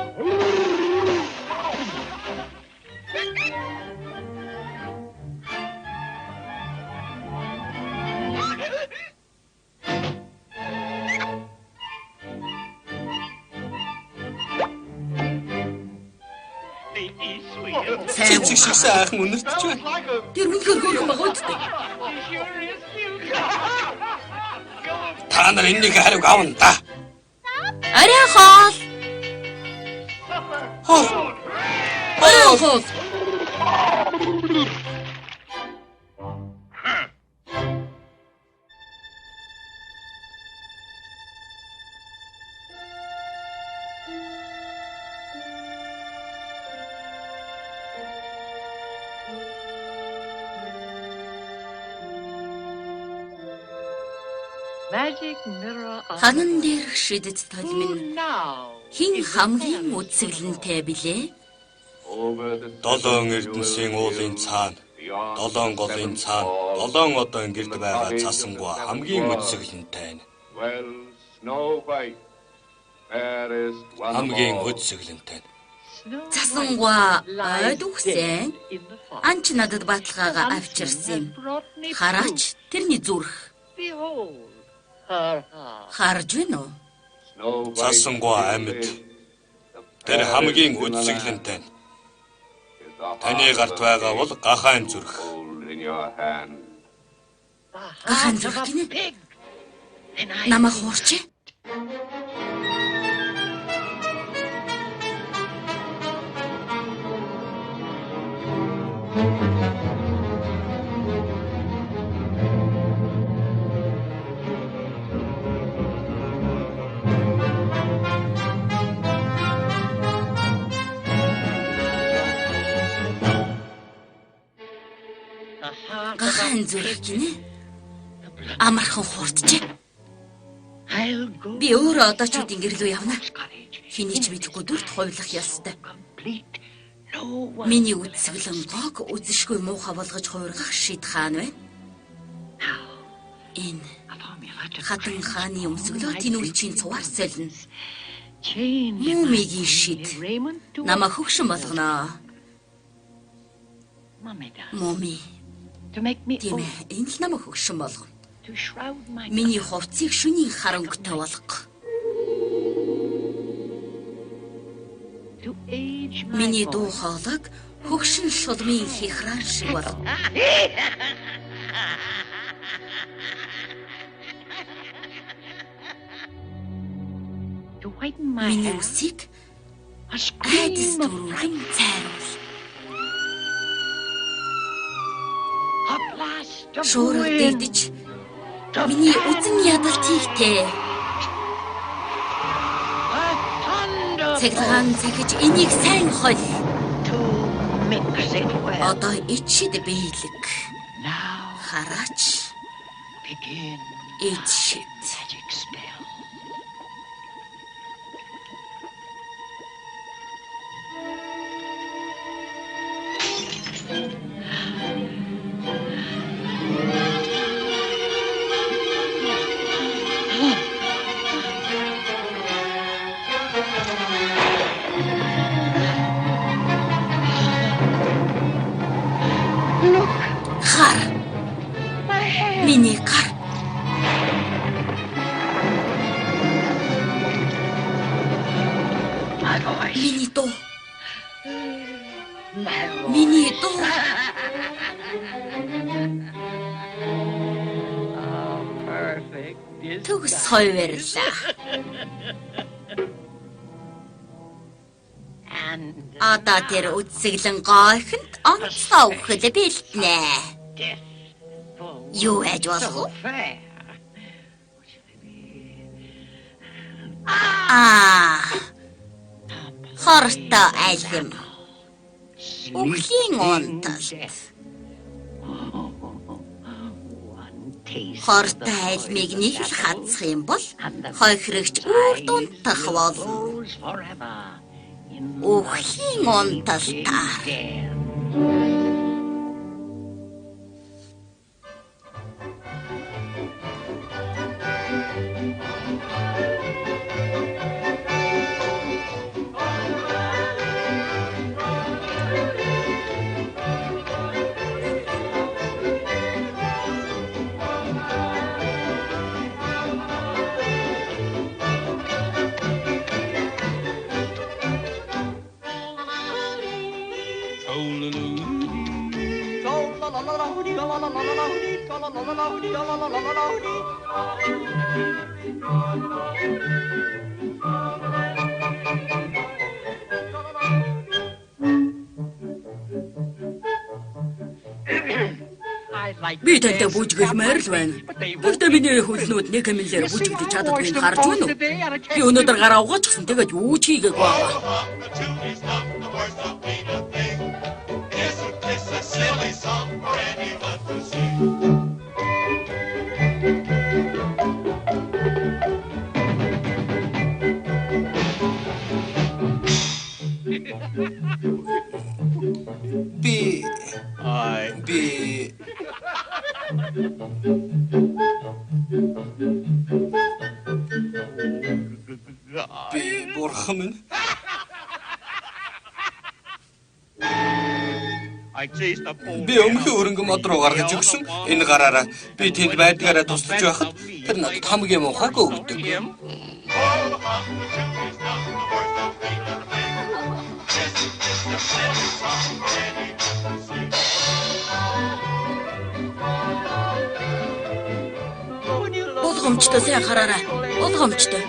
Сайн Цэцэг шиг сайхан үнэртэж байна. Like a тэр үнэхээр хөөрхөн байгаа үсттэй. Та нар энэний хариуг авна да. Арай хоол. Хоо. Арай хоол. Magic mirror of Ханан дээрх шидэт толмин now. хин хамгийн үцэглэнтэй билээ? Долоон эрдэнсийн уулын цаана, долоон голын цаана, долоон одон гэрд байгаа цасангүй хамгийн үцэглэнтэй нь. Хамгийн үцэглэнтэй нь. Засангуа ойд үхсэн. Анч надад баталгаагаа авчирсан юм. Хараач тэрний зүрх. Behold her heart. Харж байна уу? Цасангүй амьд. Тэр хамгийн үцэглэнтэй нь. Таны гарт байгаа бол гахаан зүрх. Гахаан зүрх гинэ. Намаа хуурч. Гахаан зүрх гинэ. Амархан хуурч. I'll go. Би өөрөө одоо ч үдин гэрлүү явна. Хэний ч мэдэхгүй дүрт хувилах ёстой. Complete. No one. Миний үцэглэн гог үзэшгүй муухай болгож хуургах шид хаан байна. Энэ A formula to хатан хааны өмсгөлөө тинүүлчийн цуваар солино. change Мумигийн шид Raymond to намаа хөгшин болгоно. Mummy does. Муми To make me тийм old, ээ, энэ л намаа хөгшин болгоно. to shroud my Миний хувцсыг шөнийн харангуйтай болгох. to age my Миний дуу voice. хоолойг хөгшин шулмын хихрaan шиг болгох. To whiten my Миний hair. үсийг A айдас scream of дөрвөн цайруул. a blast of Шуурга wind. дэгдэж миний үзэн ядалтыг тэ. A thunder Цэглэгаан цахиж энийг сайн хол. to mix it well. Одоо ичид биелэг. Now Хараач begin эд шид. magic spell. Look, Хар my hair. миний гар. My voice. Миний дуу. My voice. Миний дуу. Perfect. Төгс хойвэрлаа. And Одоо тэр үцэглэн гойхонд онцлоо өгөхөл бэлтнэ. death for Юу ээж болох вэ? fair. Хортой айлм. Үхлийн онтолт. Хортой айлмыг нэг л хадсах юм бол хойхрогч үр дунтах болно. Goes forever in Үхлийн онтолтаар. death. Би тантай бүжгэлмээр л байна. Гэхдээ миний хөлнүүд нэг хэмнэлээр бүжгэлж чаддгийг харж байна уу? Би өнөөдөр гараа угаачихсан. Тэгээд юу ч хийгээгүй байгаа. Би бурхан минь. Би өмнөхөн өрөнгө мод руу гаргаж өгсөн. Энэ гараараа би тэнд байдгаараа туслаж байхад тэр надад хамгийн муухайг өгдөг. Болгоомжтой сайн хараарай. Болгоомжтой.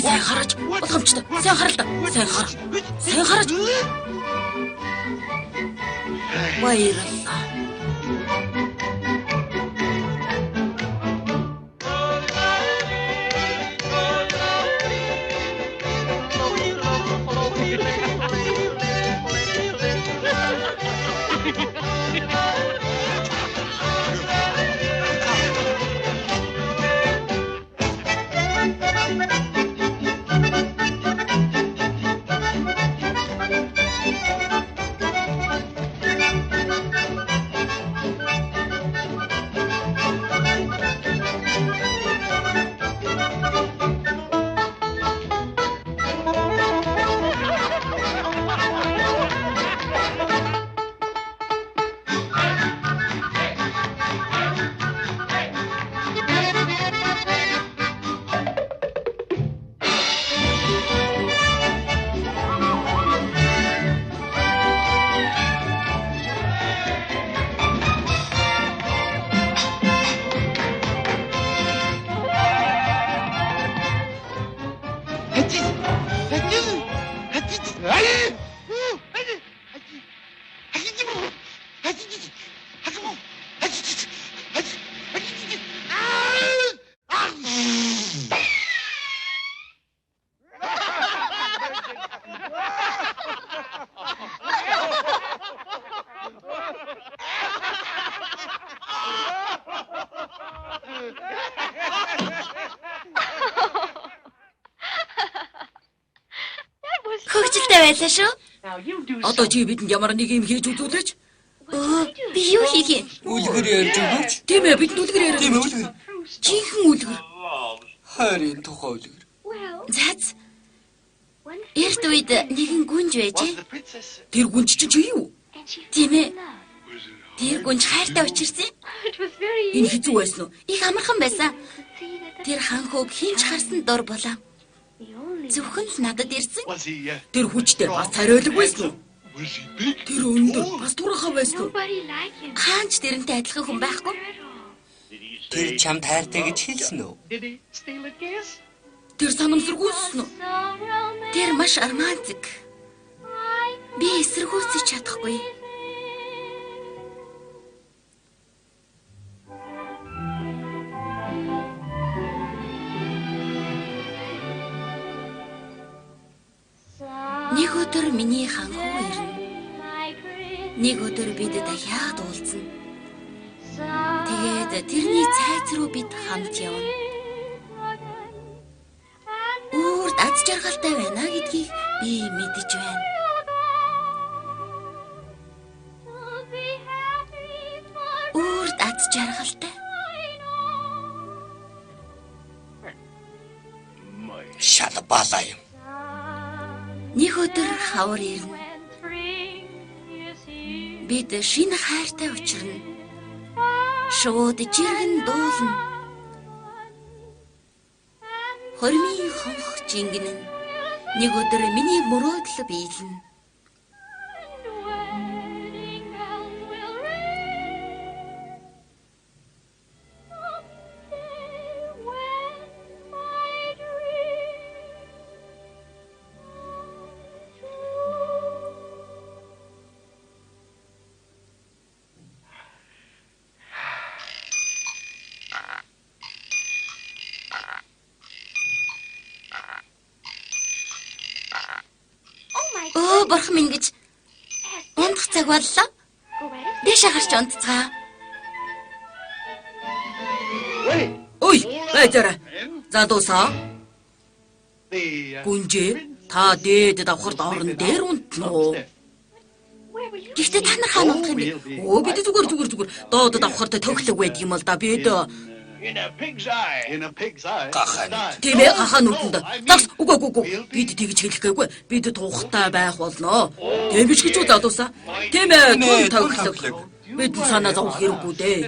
Сайн хараач. Болгоомжтой. Сайн хараа л да. Сайн хараа. Сайн хараач. Баярлалаа. Хөгжилтэй байлаа шүү. Одоо чи бидэнд ямар нэг юм хийж үзүүлээч. Би юу хийх юм? Үлгэр ярьж өгөөч. Тийм ээ, бид үлгэр яриа. Тийм үлгэр. Чихэн үлгэр. Харин тухай үлгэр. Заац. Эрт үед нэгэн гүнж байжээ. Тэр гүнж чи юу? Тийм ээ. Тэр гүнж хайртай учирсан. Энэ хэцүү байсан уу? Их амархан байсан. Тэр ханхуг хинч харсан дор болоо. Зөвхөн л надад ирсэн. Тэр хүчтэй бас цариулаг байсан уу? Тэр өндөр бас турхаа байсан уу? Хаач тэрнтэй адилхан хүн байхгүй? Тэр чамд хайртай гэж хэлсэн үү? Тэр санамсаргүйсэн үү? Тэр маш романтик. Би эсэргүүцэж чадахгүй. Нэг өдөр миний ханхуу ирнэ. Нэг өдөр бид дахиад уулзна. Тэгээд тэрний цайз руу бид хамт явна. Үрд аз жаргалтай байна гэдгийг би мэдэж байна. Үрд аз жаргалтай. Шалбалаа юм. Нэг өдөр хавар ирнэ. Бид шинэ хайртай учирна. Шууд жиргэн дуулна. Хормын хонх жингэнэ. Нэг өдөр миний мөрөөдөл биелнэ. Бурхан минь гэж унтах цаг боллоо. Дэшээ гарч унтцгаа. Ой, байжаарай. Задуусаа. Гүнжээ, та дээд давхарт орон дээр унтна уу? Гэхдээ та нар хаана унтах юм бэ? Оо, бид зүгээр. Доод давхарт төглөг байдаг юм л да. Бид In a pig's eye. In a pig's eye. тийм ээ, гахаа нүдэнд. Загс, үгүй. Бид тэгж хэлэхгээгүй. Бид тухтай байх болно. Тийм биш гэж залуусаа. Тийм ээ, түн төглөг. Бид санаа зовх хэрэггүй дээ.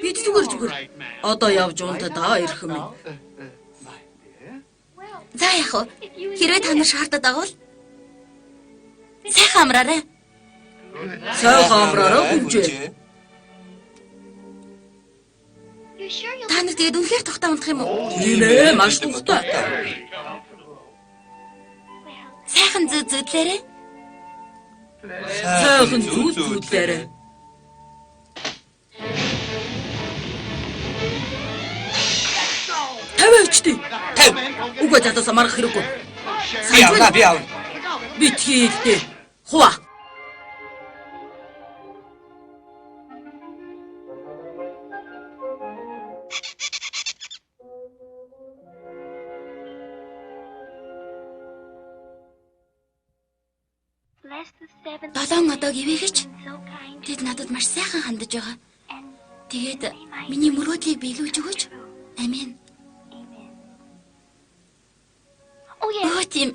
Бид зүгээр. Одоо явж унтаа та ирэх юм. За яах вэ? Хэрвээ та нар шаардаад байгаа бол сайхан амраарай. Сайхан амраарай гүнжээ. Та нар тэгээд үнэхээр тухтай унтах юм уу? Тийм ээ, маш тухтай. Сайхан зүүдлээрээ. Сайхан зүүдлээрээ. Тавьчдээ. Үгүй задаас марах хэрэггүй. Би яав. Битгийлдээ. Хуа. Долоон одоо гэвээгч тэд надад маш сайхан хандаж байгаа. Тэгээд миний мөрөөдлийг биелүүлж өгөөч. Амен. Оо тийм.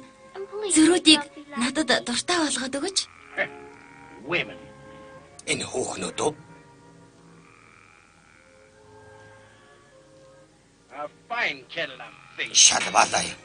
Зөрүүдийг надад дуртай болгоод өгөөч. Women. Энэ хүүхнүүд үү? A fine kettle of fish. Шалбалаа юм.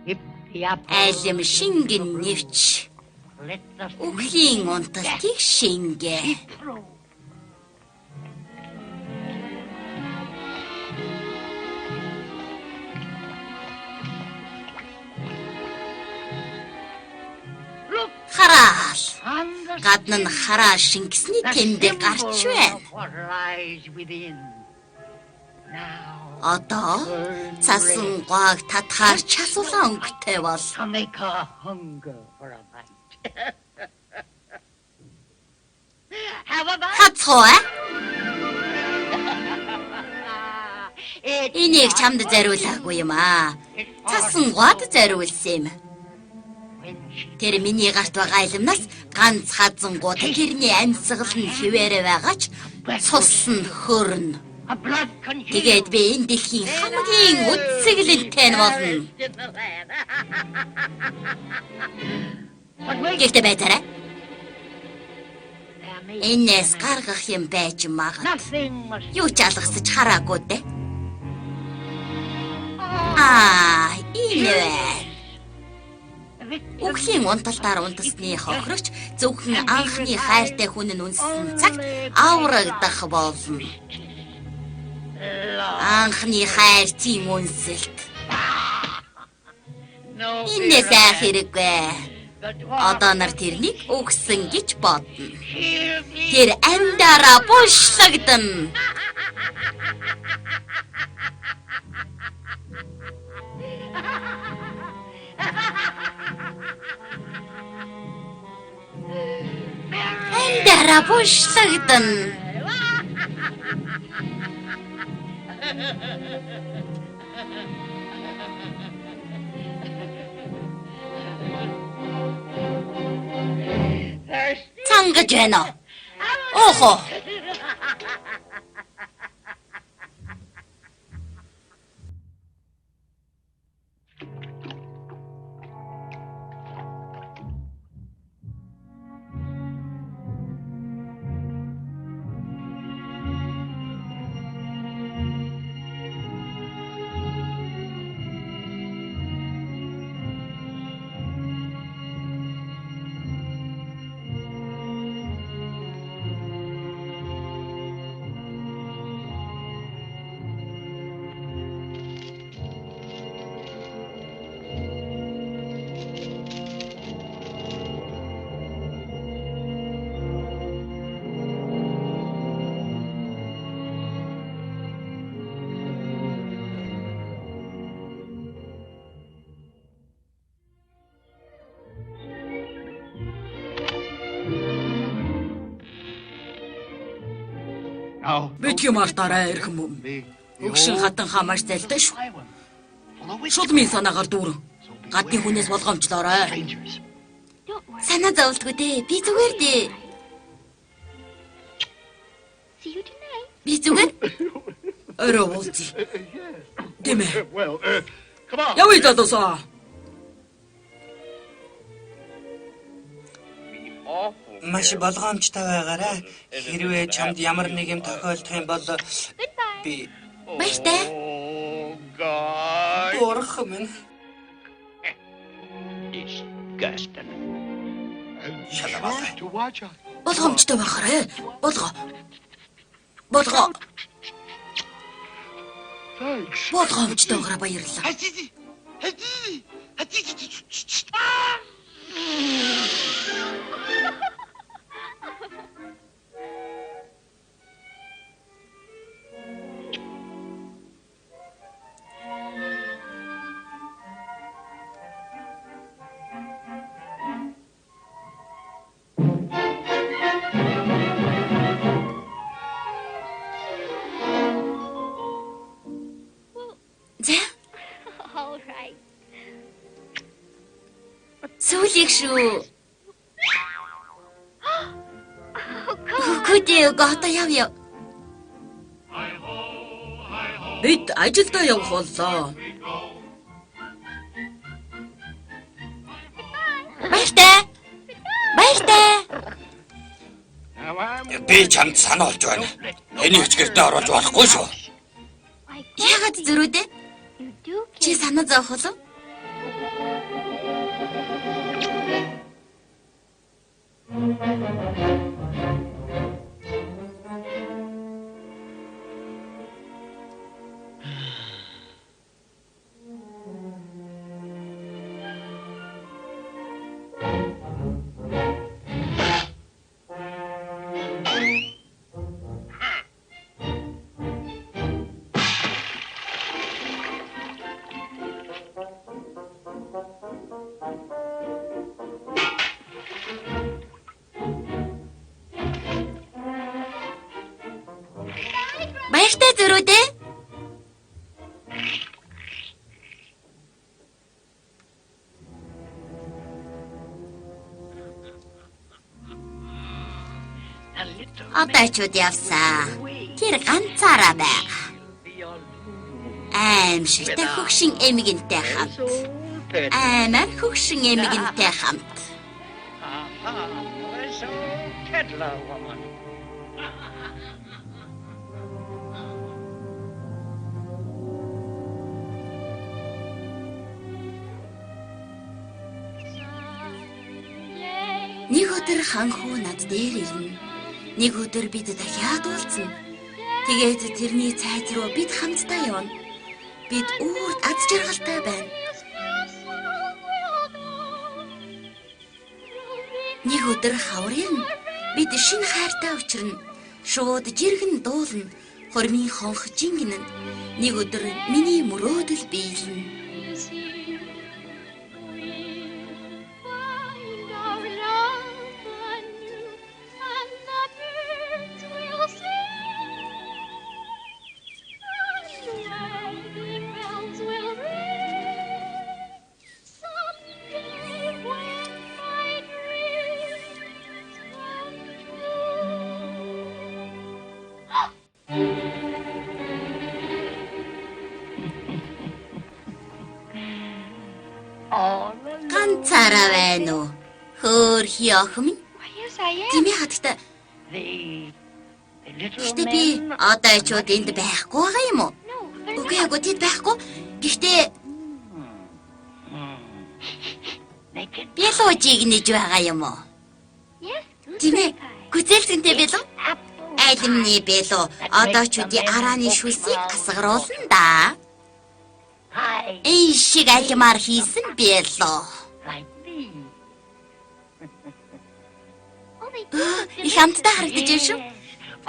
Айлм шингэн нэвч үхлийн унталтыг шингээ. Хараал. Гадна нь хараа шингэсний тэмдэг гарч байна. Одоо цасан гоог татхаар часуулан өнгөтэй бол. Хацхоо. Энийг чамд зариулаагүй юм аа. Цасан гоод зариулсан юм. Тэр миний гарт байгаа айлмнаас ганц хазангууд тэрний амьсгал нь хിവэрэ байгаач цус нь хөрнө. Тэгээд би энэ дэлхийн хамгийн үдсэглэнтэй нь болно. Гэхдээ байтараа. Энэс гаргах юм байж магад. Юу ч алгасаж хараагүй дээ. Энэ үхлийн унталтаар унтсны хохирогч зөвхөн анхны хайртай хүн нь үнсэн цагт аврагдах болно. Анхны хайрцын үнсэлт. Инээс айх хэрэггүй. Одоо нар тэрнийг өгсөн гэж бодно. Тэр амьдараа бушлагдана. Амьдараа бушлагдана. Цангаж байна. Оохо. Битгий мартаарай эрхэм юм. Өгшин хатан хамааш залтай шүү. Шулмын санаагаар дүүрэн. Гадны хүнээс болгоомжлоорой. Санаа зовлтгүй дээ. Би зүгээр дээ. See you tonight. Би зүгээр. Орой уулзъя. Дэмэ. Well, come on. Явъя дадосоо. Маш болгоомжтой байгаарай. Хэрвээ чамд ямар нэг юм тохиолдох юм бол би Баяртай. Oh, God. Бурхан минь. Disgusting. Шалаваа. To watch out. Болгоомжтой байхаарай. Болгоо. Thanks. Болгоомжтойгоор баярлалаа. All right. Сүүлийг шүү. Oh, God. Хөөдөө гото явъя. Бид ажилдаа явах боллоо. Баяртай. Баяртай. Би чамд санаа олж байна. Энийг ч гэртээ оруулж болохгүй шүү. Яагаад зөрүүдээ? You do Чи санаа зовх болов? Баяртай зөрүүдээ. Одоочуд явсан. Тэр ганцаараа байгаа. Аимшигтай хөгшин эмгэнтэй хамт. Аймаар хөгшин эмгэнтэй хамт. So peddler woman. Нэг өдөр ханхуу над дээр ирнэ. Нэг өдөр бид дахиад уулзна. Тэгээд тэрний цайз руу бид хамтдаа явна. Бид үрд аз жаргалтай байна. Нэг өдөр хавар ирнэ. Бид шинэ хайртай учрна. Шууд жиргэн дуулна. Хормын хонх жингэнэ. Нэг өдөр миний мөрөөдөл биелнэ. Ганцаараа байна уу? Хөөр хиохм. Yes, I am. Тэмээ хатагтай. Гэхдээ би одоочуд энд байхгүй байгаа юм уу? No, they're Үгүй not. ээ, тэд байхгүй. Гэхдээ би л уужиг нэж байгаа юм уу? Yes, Тэмээ, gooseberry pie. гүзэлтэнтэй бэлүү? Айлмны бэлүү одоочуудын арааны шүлсийг асгаруулна да. Энэ шиг айлмаар хийсэн бэлүү. Like me. Oh, they do. Их хамтдаа харагдаж байна шүү.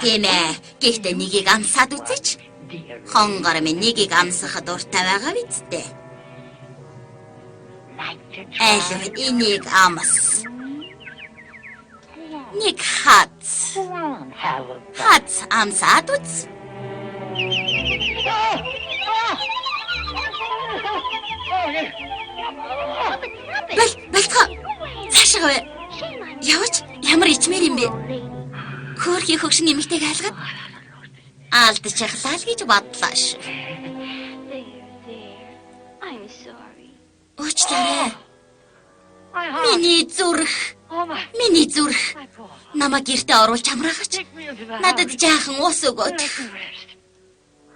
Тийм ээ. Гэхдээ нэгийг амсаад үзээч. Dear. Хонгор минь нэгийг амсахад дуртай байгаа биз дээ. Like to Алив try. энийг амс. Нэг хац. Go on, have a Хац амсаад үз. Бэлтгоо. Цаашаа гээ. Shame on Явж ямар ичмэр юм бэ? you. Хөөрхий хөгшин эмэгтэйг айлгаад алдчихлаа л гэж бодлоо ш. There. I'm sorry. Уучлаарай. My heart. Миний зүрх. Oh, my. Миний зүрх. My God. Намайг гэртээ оруулж амраагач. Take me into the Надад house. жаахан ус Where I өгөөч. can rest.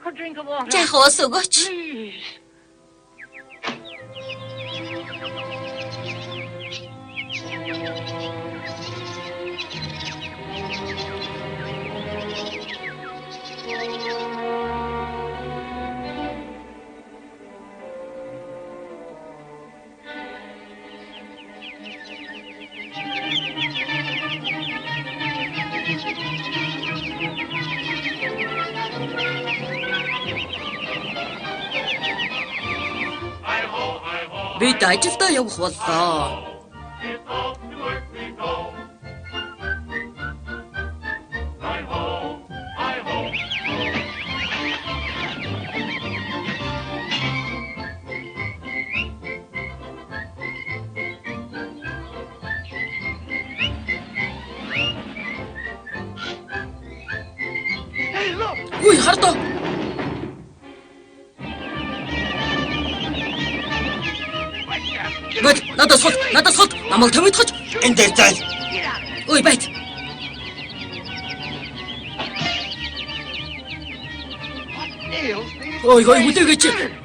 A drink of water. Жаахан ус өгөөч. Please. Бид ажилдаа явах боллоо. It's off to work we go. Hi-ho. Hey, look. Хүй хардаа. Бат, надад сууд. Намайг томьёдгоч. Энэ дээр зайл. Ой, бат. Nails, these. Ой, үдээгээч.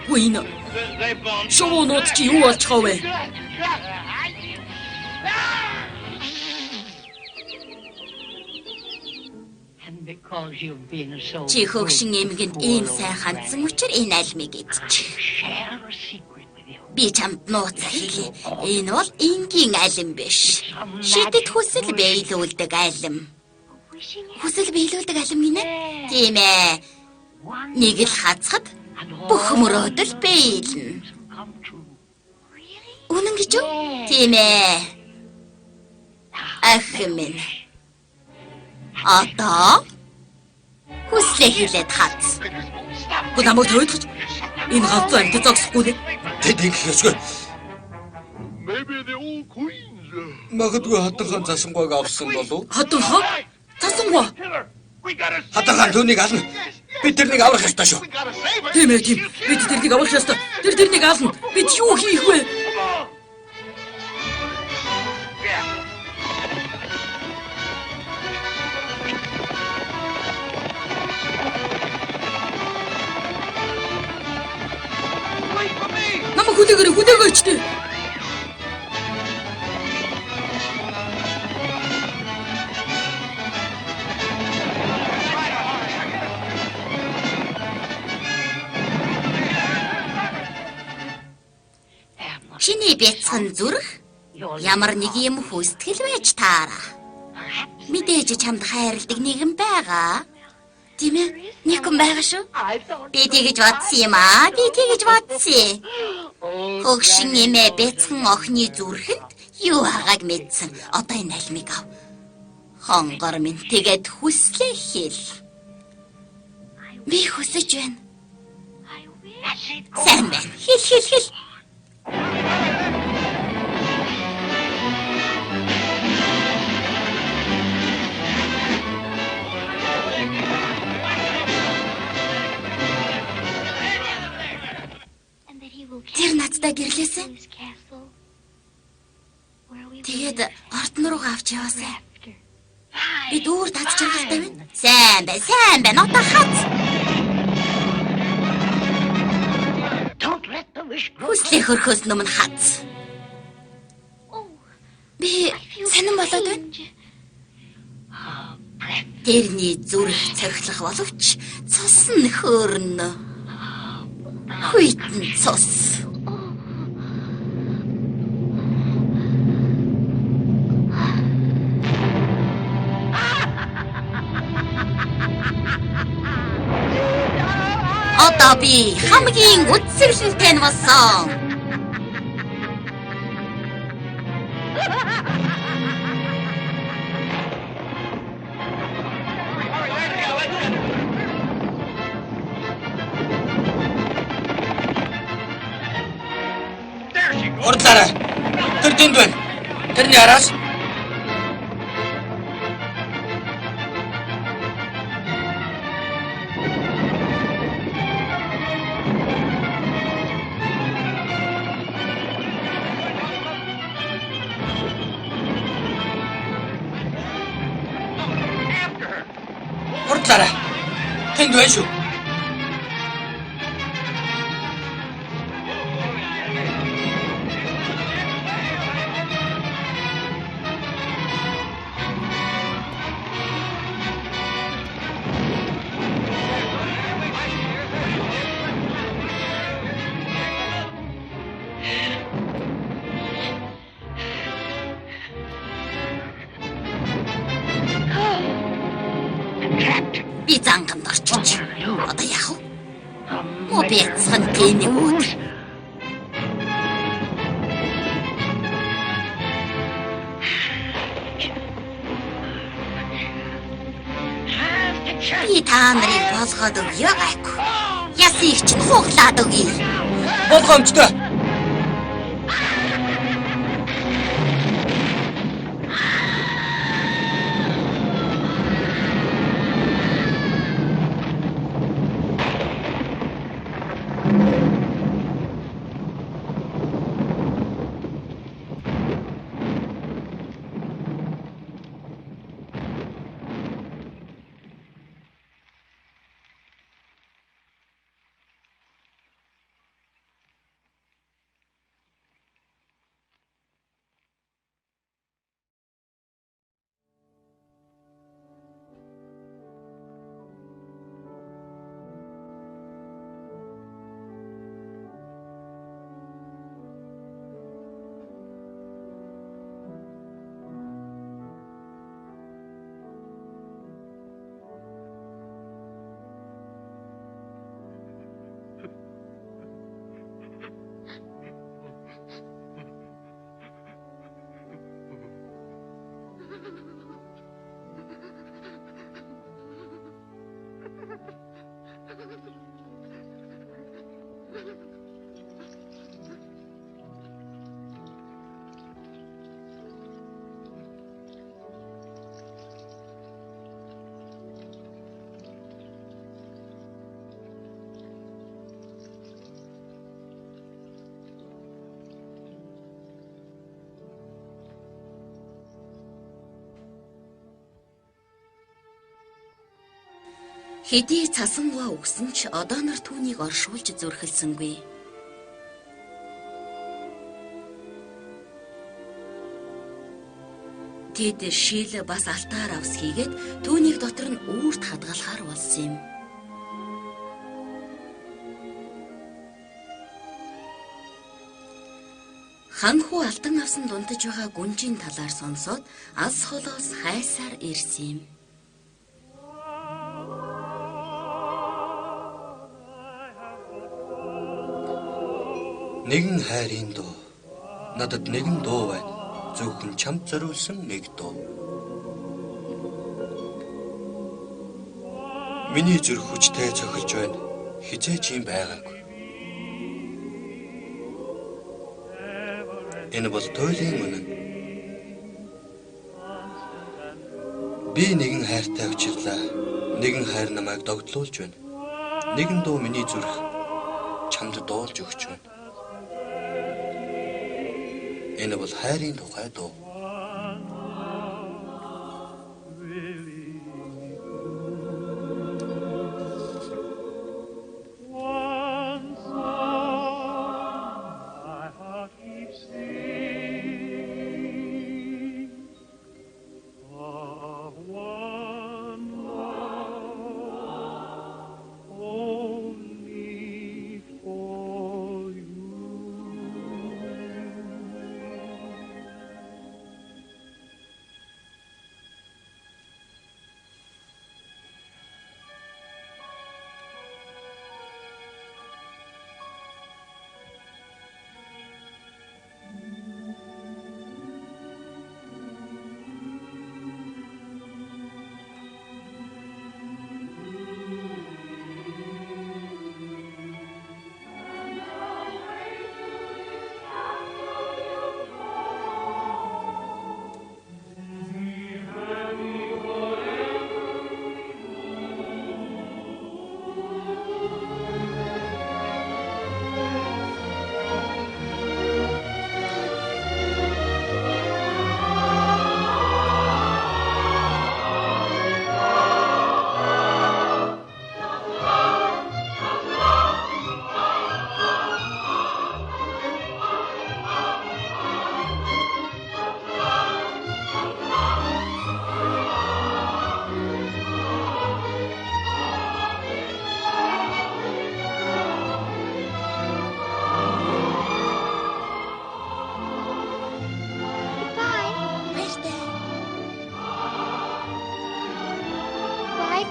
Хүй энэ. They bombed. Шувуунууд чи юу болчихоо вэ? Because you've been so Чи хөгшин good эмгэнд before, ийм old сайн хандсан учраас энэ альмыг идчих. Share a secret with you. Би чамд нууц хэлье. Энэ бол энгийн алим биш. Шидэт хүсэл биелүүлдэг алим. Wishing Хүсэл биелүүлдэг алим гинэ. Тийм ээ. One Нэг л хацхад and бүх all мөрөөдөл биелнэ. come true. really? Үнэн гэж үү? Тийм ээ. Ах минь. Одоо хүслээ хэлээд хац. Гү намайг тойдгож энэ галзуу амт зогсохгүй нэ. Тэд ингэхээсгүй. Maybe the old queens. Магадгүй хатанхан засангойг авсан болов. Хатан хаа? Засангуй. Killer. We gotta Хатанхан түүнийг ална. Бид тэрнийг аврах ёстой шүү. We gotta save her. Тийм ээ тийм. Бид тэрнийг авах ёстой. Тэр тэрнийг авна. Бид юу хийх вэ? come on. Yeah. Wait for me. Намайг хүлээгөөч дээ. Чиний бяцхан зүрх ямар нэг юм хүстгэл байж таараа. Мэдээж чамд хайрладаг нэгэн байгаа. Тийм ээ? Нэг хүн байгаа шүү. Би тэгэж бодсон юм аа. Би тэгэж бодсон. Хөгшин эмээ бяцхан охины зүрхэнд юу хагааг мэдсэн. Одоо энэ альмыг ав. Хонгор минь тэгээд хүслээ хэл. Би хүсэж байна. I wish. Сайн байна. Хэл. And that he will Тэр надтай гэрлээсэн. his castle. Where we Тэгээд ордон руугаа авч яваасай. after. Бид өөр тад чаргалтай байна. Сайн байна. Одоо хац. Don't let the wish grow. Хүслээ хөрхөөс өмнө хац. Oh, Би I feel сонирн болоод байна. strange. Тэрний зүрх цохилох боловч цус нь хөөрнө. Хүйтэн цус. Одоо би хамгийн үтсгэлэнтэй нь болсон. There she goes. Урдлаарай. Тэр дэнд байна. Тэрний араас After her. урдлаарай. Тэнд байна шүү. Би занганд орчиж. Одоо яах вэ? Мо бяцхан тэнийг үүд. Би та нарыг болгоод өгье гайгүй. Ясыг ч хуглаад өгье. Болгоомжтой. Хэдий цасангаа өгсөн ч одоо нар түүнийг оршуулж зүрхэлсэнгүй. Тэд шил бас алтаар авс хийгээд түүнийг дотор нь үүрт хадгалахаар болсон юм. Ханху алтан авсан дундаж байгаа гүнжийн талаар сонсоод алс холоос хайсаар ирсэн юм. Нэгэн хайрын дуу. Надад нэгэн дуу байна. Зөвхөн чамд зориулсан нэг дуу. Миний зүрх хүчтэй цохилж байна. Хизээч юм байгаагүй. Энэ бол туйлын үнэн. Би нэгэн хайртай уулзлаа. Нэгэн хайр намайг догтлуулж байна. Нэгэн дуу миний зүрх чамд дуулж өгч байна. Энэ бол хайрын тухай дуу.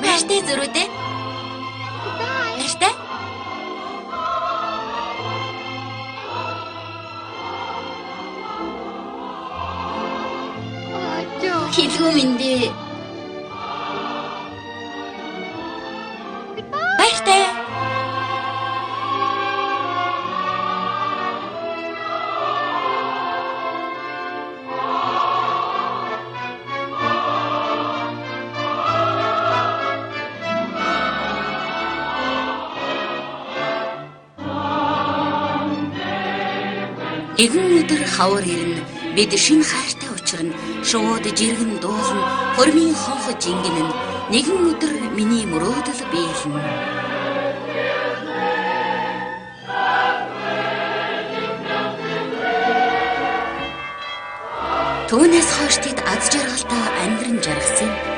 Баяртай зөрүүтэй. Баяртай. Хэлгүй мэндэ. Баяртай. Нэгэн өдөр хавар ирнэ. Бид шинэ хайртай учрна. Шууд жиргэн дуулна. Хормын хонх жингэнэ. Нэгэн өдөр миний мөрөөдөл биелнэ. Түүнээс хойш тэд аз жаргалтай амьдран жаргасан.